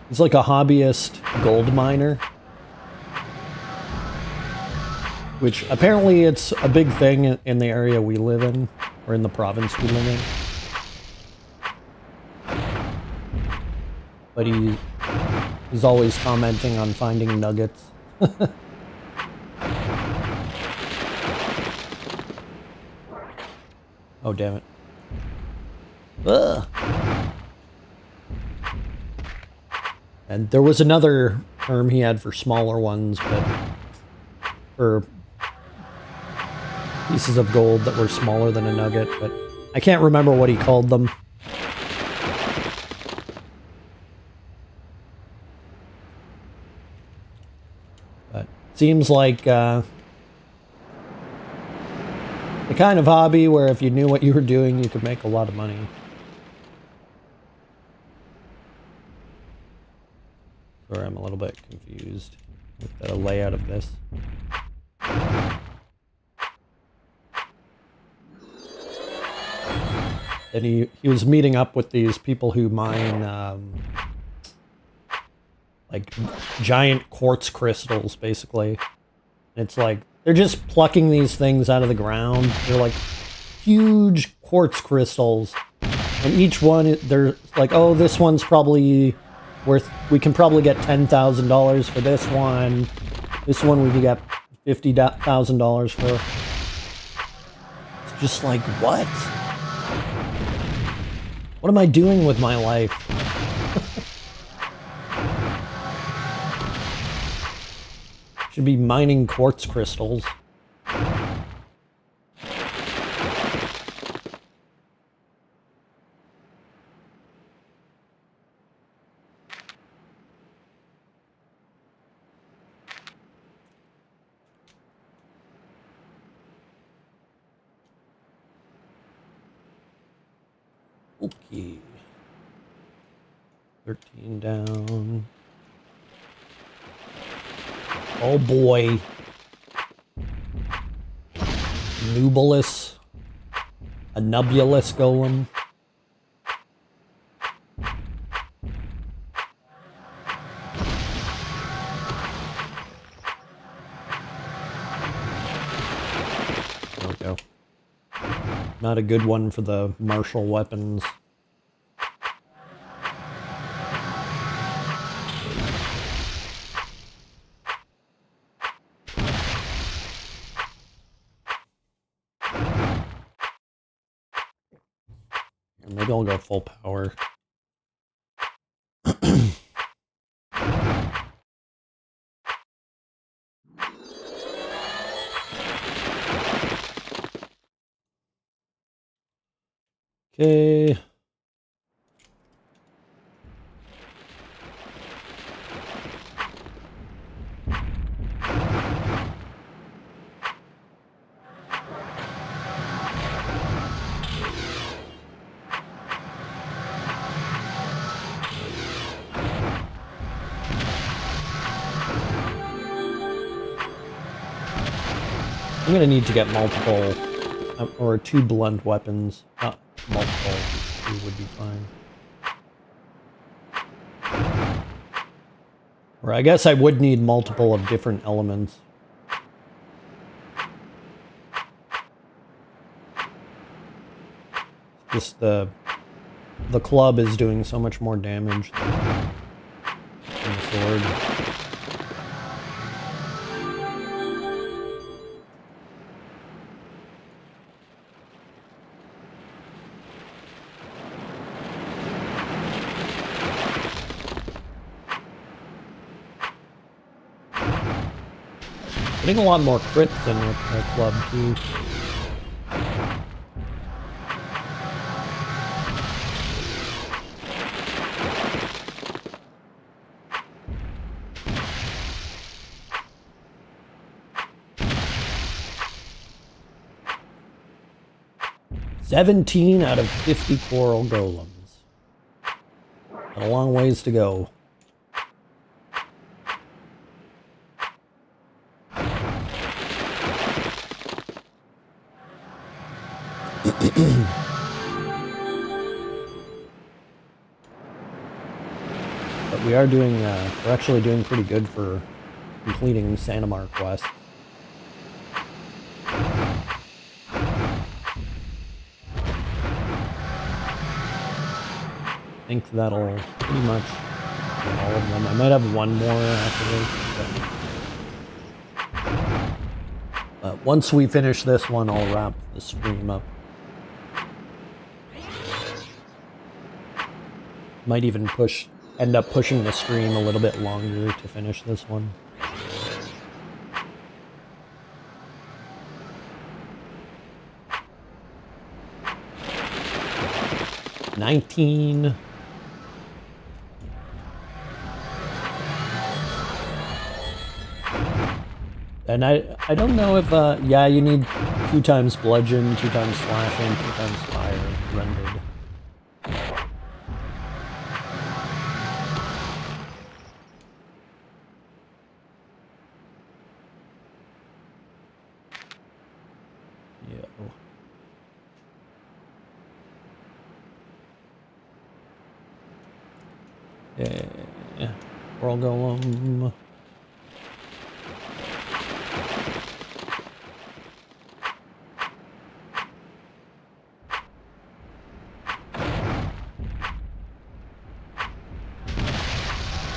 he's like a hobbyist gold miner. Which, apparently it's a big thing in the area we live in, or in the province we live in. But he's always commenting on finding nuggets. Oh, damn it. Ugh. And there was another term he had for smaller ones, but for pieces of gold that were smaller than a nugget, but I can't remember what he called them. But seems like the kind of hobby where if you knew what you were doing, you could make a lot of money. Sorry, I'm a little bit confused with the layout of this. And he was meeting up with these people who mine like giant quartz crystals, basically. It's like they're just plucking these things out of the ground. They're like huge quartz crystals, and each one they're like, oh, this one's probably worth. We can probably get $10,000 for this one. This one we could get $50,000 for. It's just like, what? What am I doing with my life? Should be mining quartz crystals. Okay. 13 down. Oh boy. Nubulus. A nubulus golem. There we go. Not a good one for the martial weapons. Maybe I'll go full power. Okay. I'm gonna need to get multiple, or 2 blunt weapons. Not multiple, 2 would be fine. Or I guess I would need multiple of different elements. Just the club is doing so much more damage than the sword. Getting a lot more crits in the club too. "17 out of 50 coral golems. Got a long ways to go." But we are doing, we're actually doing pretty good for completing Sanamar quest. I think that'll pretty much be all of them. I might have one more after this. But once we finish this one, I'll wrap the stream up. Might even end up pushing the stream a little bit longer to finish this one. $19. And I don't know if, yeah, you need 2 times bludgeon, 2 times slashing, 2 times fire rendered. Yeah. Coral golem.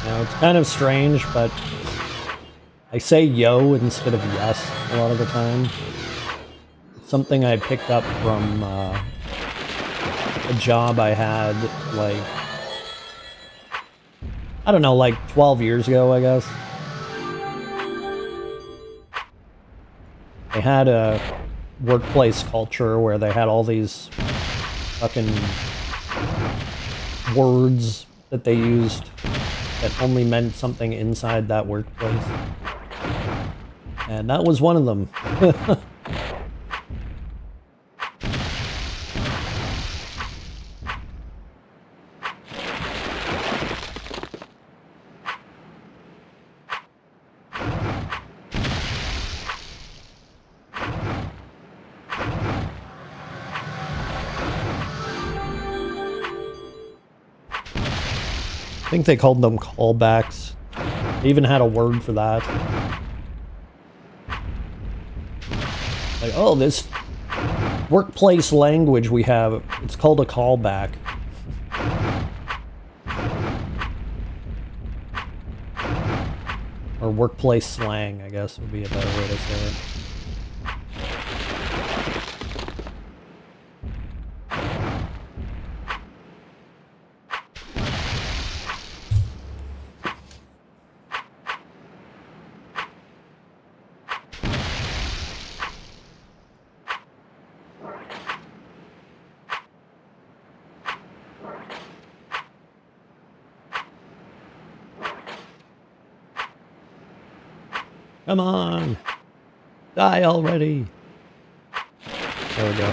Now, it's kind of strange, but I say yo instead of yes a lot of the time. It's something I picked up from a job I had, like, I don't know, like 12 years ago, I guess. They had a workplace culture where they had all these fucking words that they used that only meant something inside that workplace. And that was one of them. I think they called them callbacks. They even had a word for that. Like, oh, this workplace language we have, it's called a callback. Or workplace slang, I guess would be a better way to say it. Come on! Die already! There we go.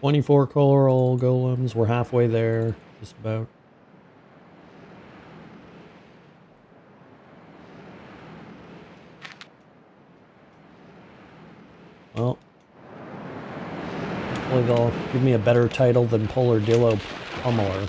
24 coral golems. We're halfway there, just about. Well, hopefully they'll give me a better title than Polar Dillo Pummeler.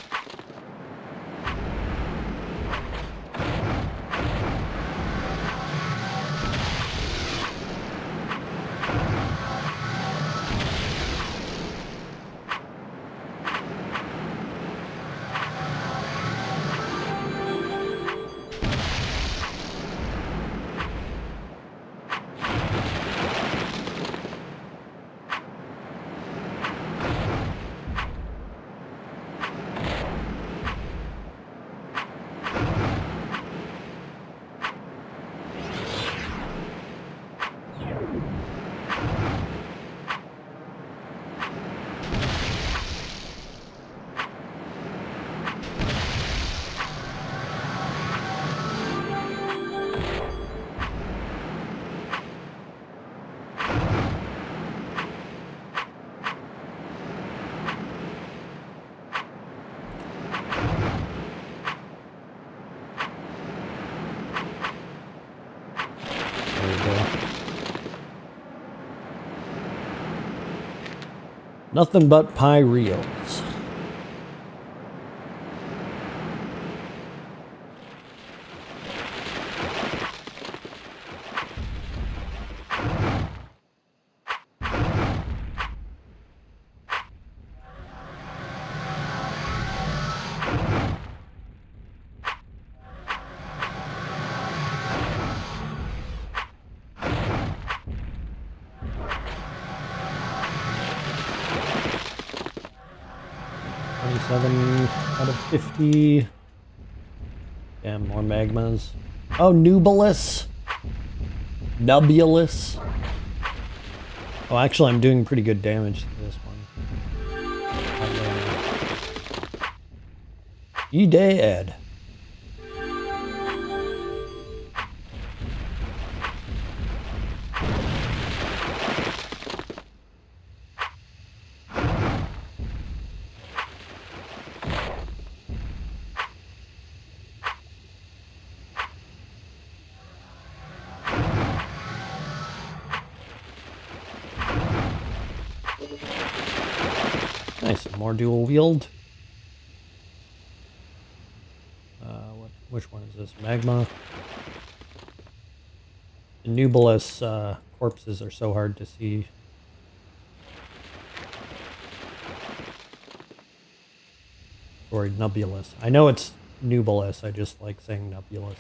Nothing but pyreals. Out of 50. Damn, more magmas. Oh, Nubulus. Nubulus. Oh, actually, I'm doing pretty good damage to this one. You dead. Nice, more dual wield. Which one is this? Magma. The Nubulus corpses are so hard to see. Or Nubulus. I know it's Nubulus, I just like saying Nubulus.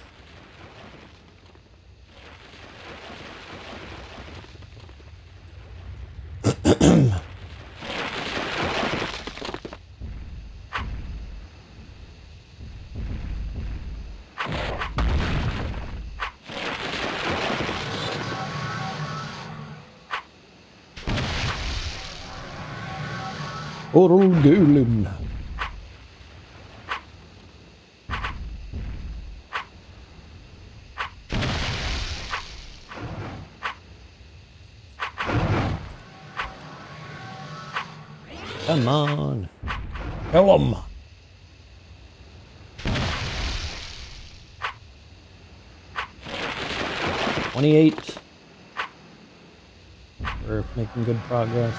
Oral Golem. Come on. Kill him. $28. We're making good progress.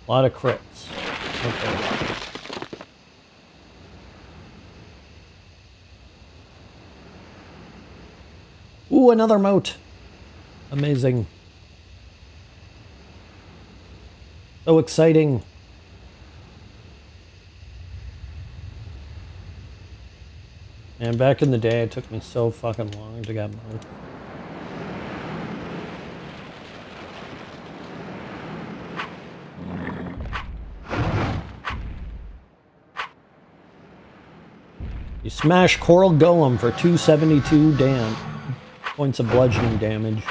A lot of crits. Okay. Ooh, another moat. Amazing. So exciting. Man, back in the day, it took me so fucking long to get moat. You smash Coral Golem for 272 points of bludgeoning damage.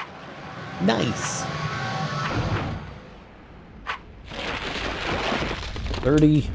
Nice. 30.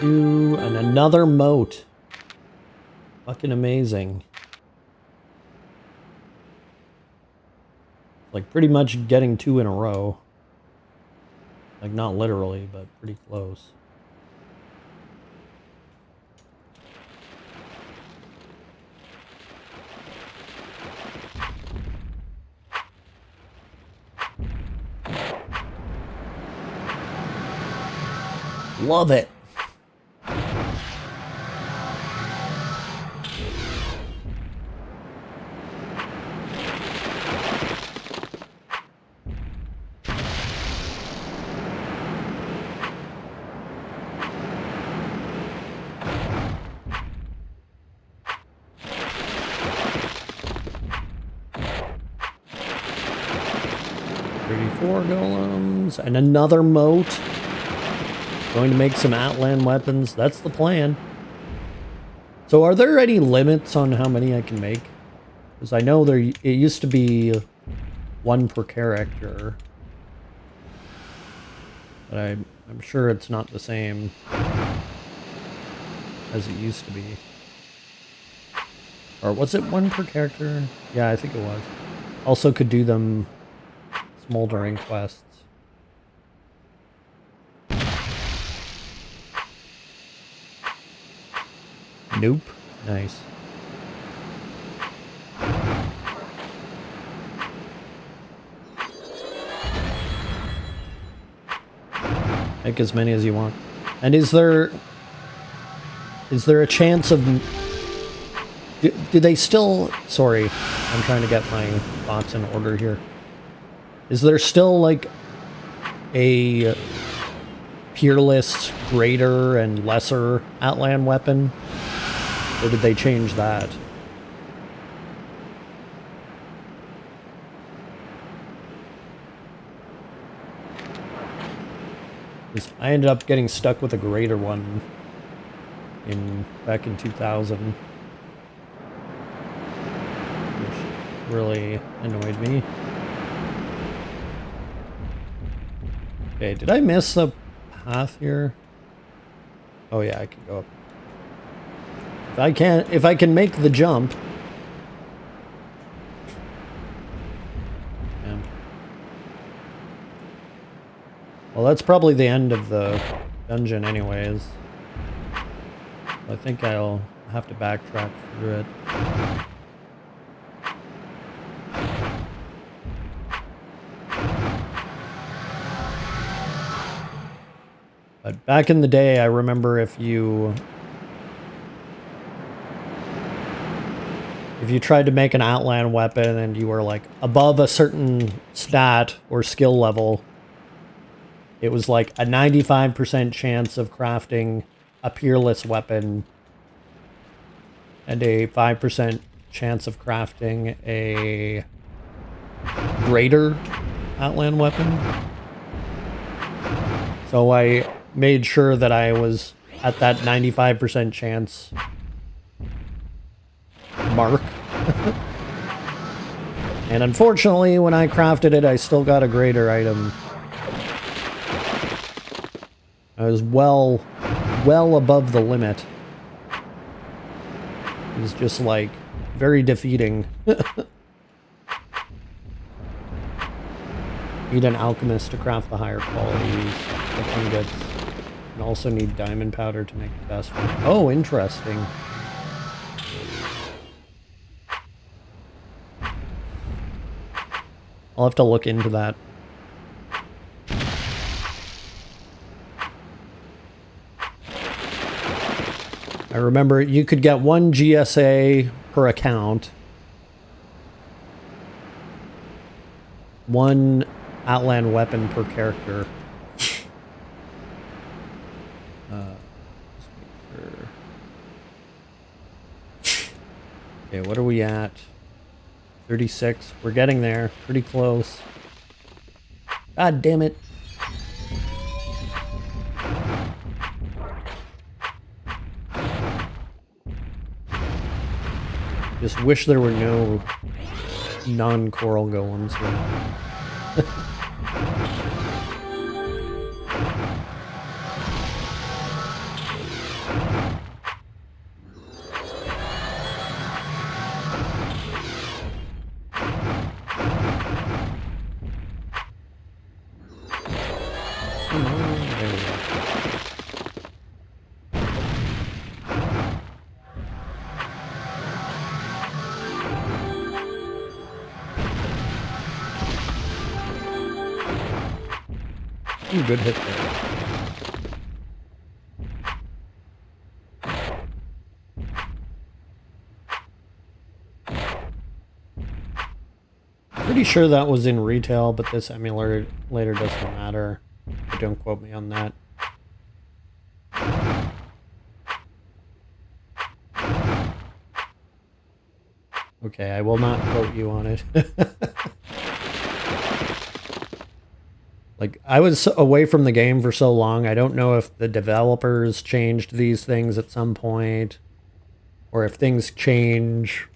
And another moat. Fucking amazing. Like pretty much getting 2 in a row. Like not literally, but pretty close. Love it. 34 golems and another moat. Going to make some Outland weapons. That's the plan. So are there any limits on how many I can make? Because I know it used to be one per character. But I'm sure it's not the same as it used to be. Or was it one per character? Yeah, I think it was. Also could do them smoldering quests. Nope. Nice. Make as many as you want. And is there a chance of... Do they still... Sorry, I'm trying to get my thoughts in order here. Is there still, like, a peerless, greater, and lesser Outland weapon? Or did they change that? I ended up getting stuck with a greater one back in 2000. Which really annoyed me. Okay, did I miss a path here? Oh yeah, I can go up. If I can make the jump. Yeah. Well, that's probably the end of the dungeon anyways. I think I'll have to backtrack through it. But back in the day, I remember if you tried to make an Outland weapon and you were like above a certain stat or skill level, it was like a 95% chance of crafting a peerless weapon and a 5% chance of crafting a greater Outland weapon. So I made sure that I was at that 95% chance mark. And unfortunately, when I crafted it, I still got a greater item. I was well above the limit. It was just like very defeating. Need an alchemist to craft the higher qualities of ingots. And also need diamond powder to make the best one. Oh, interesting. I'll have to look into that. I remember you could get 1 GSA per account. 1 Outland weapon per character. Let's make sure. Okay, what are we at? 36. We're getting there. Pretty close. God damn it. Just wish there were no non-coral golems here. Good hit there. Pretty sure that was in retail, but this emulator later doesn't matter. Don't quote me on that. Okay, I will not quote you on it. Like, I was away from the game for so long, I don't know if the developers changed these things at some point, or if things change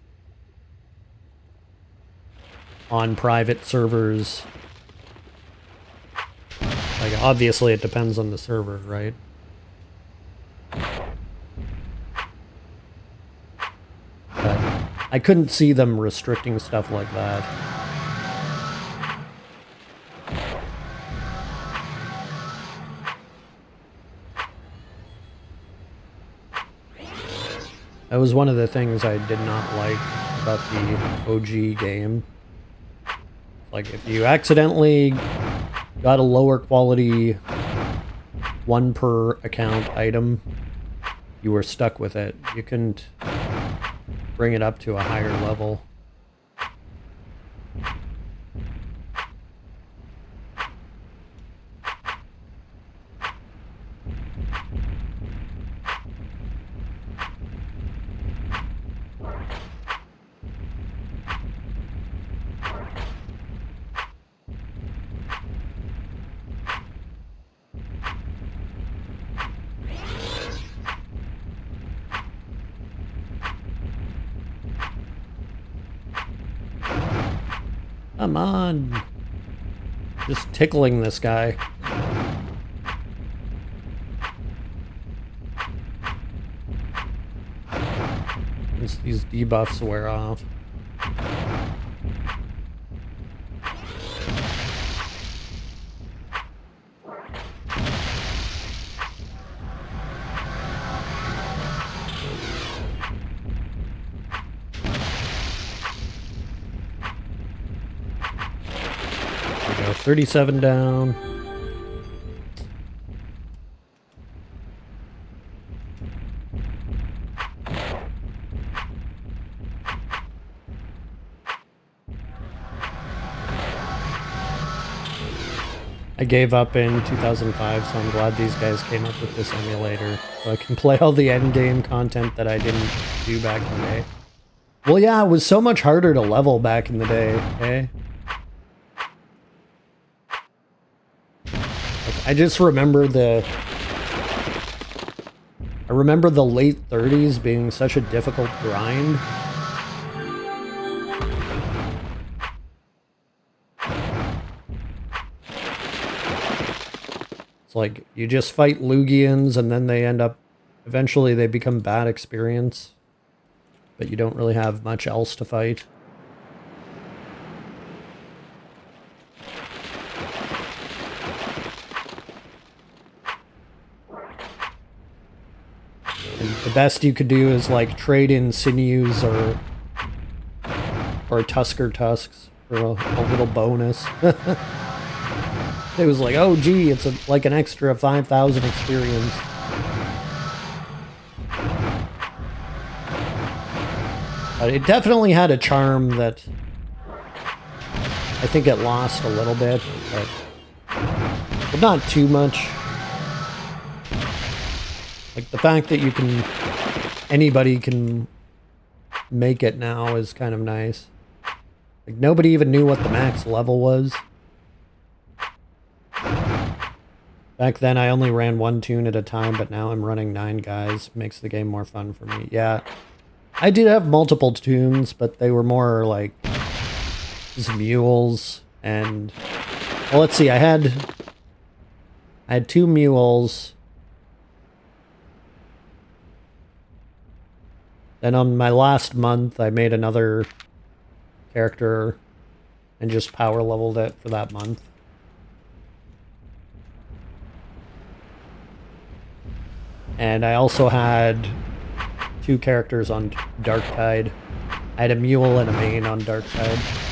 on private servers. Like, obviously it depends on the server, right? But I couldn't see them restricting stuff like that. That was one of the things I did not like about the OG game. Like, if you accidentally got a lower quality one per account item, you were stuck with it. You couldn't bring it up to a higher level. Come on. Just tickling this guy. Once these debuffs wear off. There we go, 37 down. I gave up in 2005, so I'm glad these guys came up with this emulator, so I can play all the endgame content that I didn't do back in the day. Well, yeah, it was so much harder to level back in the day, eh? Like, I just remember the late 30s being such a difficult grind. It's like, you just fight Lugians and then they end up, eventually they become bad experience. But you don't really have much else to fight. And the best you could do is like trade in sinews or Tusker tusks for a little bonus. It was like, oh gee, it's like an extra 5,000 experience. But it definitely had a charm that I think it lost a little bit, but not too much. Like, the fact that anybody can make it now is kind of nice. Like, nobody even knew what the max level was. Back then, I only ran one toon at a time, but now I'm running 9 guys. Makes the game more fun for me. Yeah, I did have multiple toons, but they were more like just mules and... Well, let's see. I had 2 mules. Then on my last month, I made another character and just power leveled it for that month. And I also had 2 characters on Darktide. I had a mule and a main on Darktide.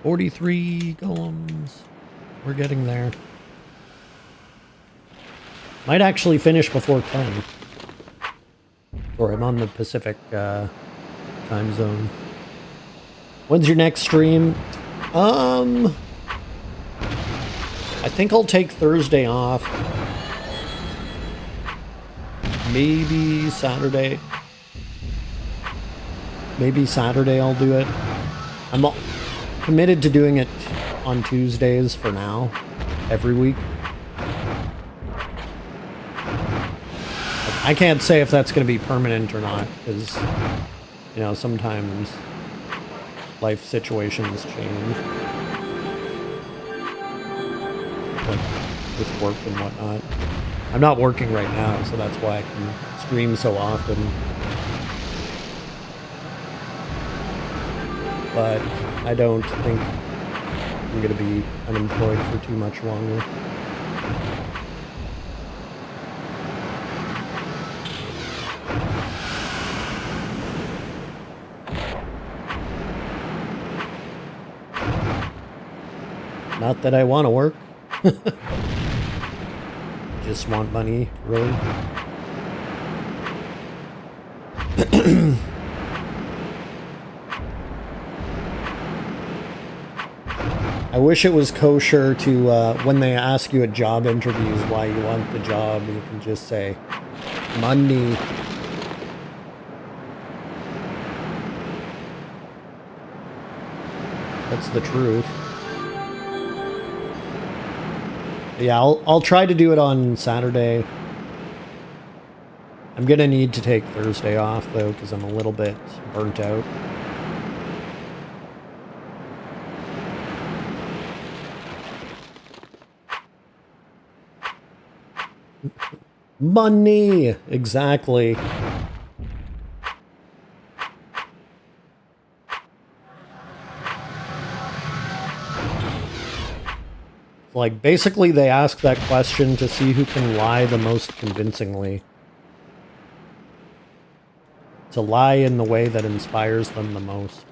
43 golems. We're getting there. Might actually finish before 10. Or I'm on the Pacific time zone. When's your next stream? I think I'll take Thursday off. Maybe Saturday. Maybe Saturday I'll do it. I'm committed to doing it on Tuesdays for now, every week. I can't say if that's going to be permanent or not, because, you know, sometimes life situations change. Like with work and whatnot. I'm not working right now, so that's why I can stream so often. But I don't think I'm going to be unemployed for too much longer. Not that I want to work. Just want money, really. I wish it was kosher to, when they ask you at job interviews why you want the job, you can just say, money. That's the truth. Yeah, I'll try to do it on Saturday. I'm gonna need to take Thursday off, though, because I'm a little bit burnt out. Money! Exactly. Like, basically they ask that question to see who can lie the most convincingly. To lie in the way that inspires them the most.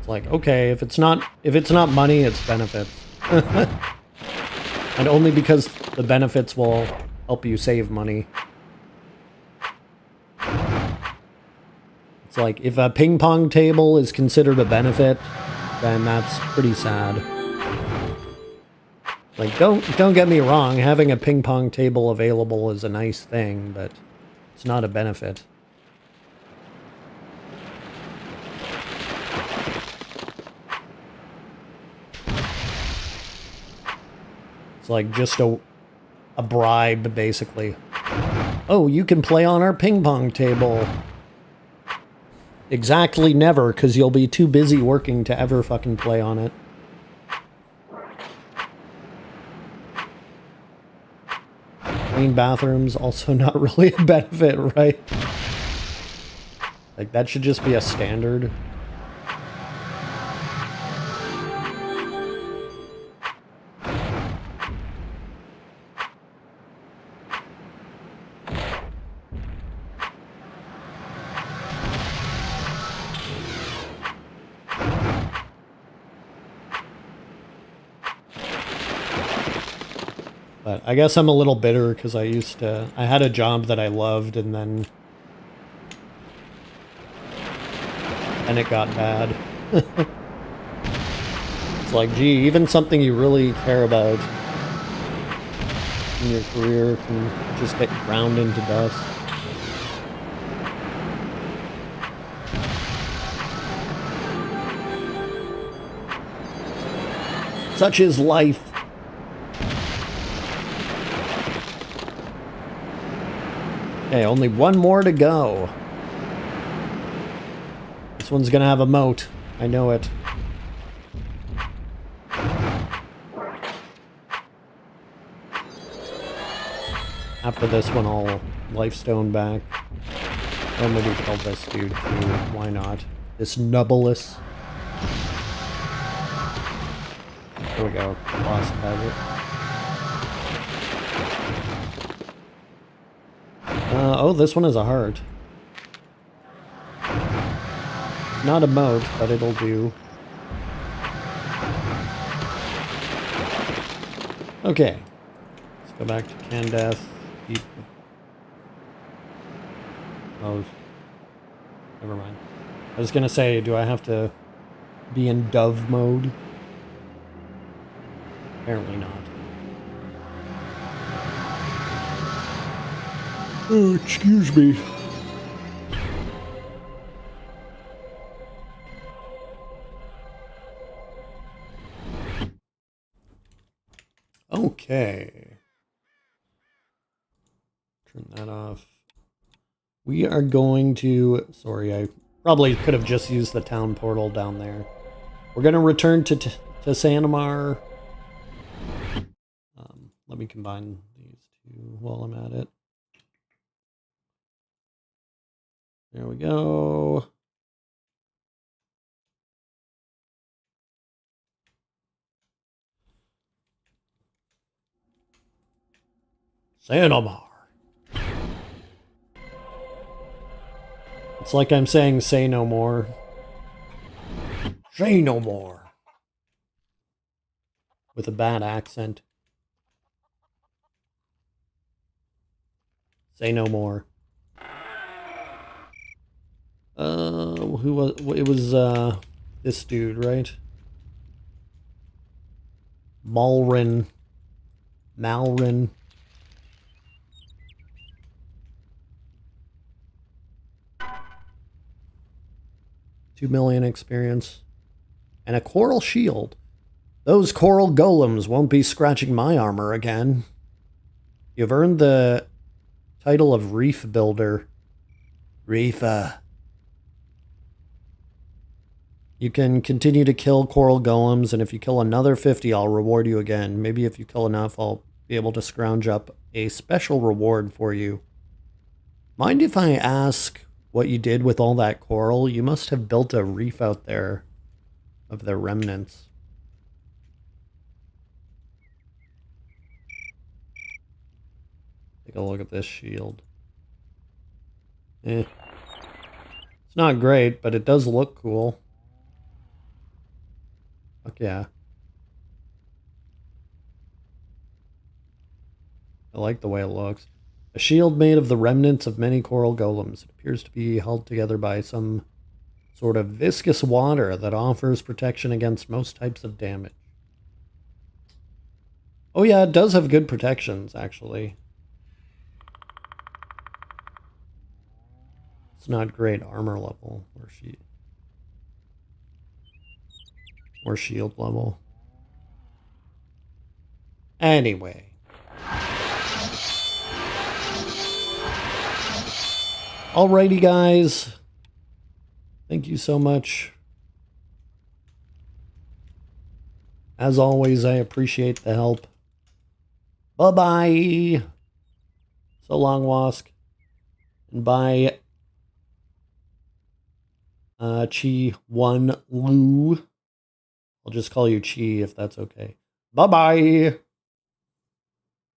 Like, okay, if it's not money, it's benefits. And only because the benefits will help you save money. It's like, if a ping pong table is considered a benefit, then that's pretty sad. Like, don't get me wrong, having a ping pong table available is a nice thing, but it's not a benefit. It's like just a bribe, basically. Oh, you can play on our ping pong table. Exactly never, because you'll be too busy working to ever fucking play on it. Clean bathrooms, also not really a benefit, right? Like, that should just be a standard. But I guess I'm a little bitter because I had a job that I loved and then it got bad. It's like, gee, even something you really care about in your career can just get ground into dust. Such is life. Okay, only one more to go. This one's gonna have a moat. I know it. After this one, I'll Lifestone back. Or maybe kill this dude too. Why not? This Nubulus. There we go. Lost target. Oh, this one is a heart. Not a moat, but it'll do. Okay. Let's go back to Candath. Keep... Oh. Never mind. I was gonna say, do I have to be in dove mode? Apparently not. Oh, excuse me. Okay. Turn that off. We are going to... Sorry, I probably could have just used the town portal down there. We're going to return to Sanamar. Let me combine these two while I'm at it. There we go. Sanamar. It's like I'm saying say no more. Say no more. With a bad accent. Say no more. Who was... It was, this dude, right? Malrin. 2 million experience. And a coral shield. Those coral golems won't be scratching my armor again. You've earned the title of Reef Builder. Reefa. You can continue to kill coral golems, and if you kill another 50, I'll reward you again. Maybe if you kill enough, I'll be able to scrounge up a special reward for you. Mind if I ask what you did with all that coral? You must have built a reef out there of their remnants. Take a look at this shield. It's not great, but it does look cool. Fuck yeah. I like the way it looks. A shield made of the remnants of many coral golems. It appears to be held together by some sort of viscous water that offers protection against most types of damage. Oh yeah, it does have good protections, actually. It's not great armor level or shield level. Anyway. Alrighty, guys. Thank you so much. As always, I appreciate the help. Bye-bye. So long, Wask. And bye, Chi One Lu. I'll just call you Chi if that's okay. Bye-bye.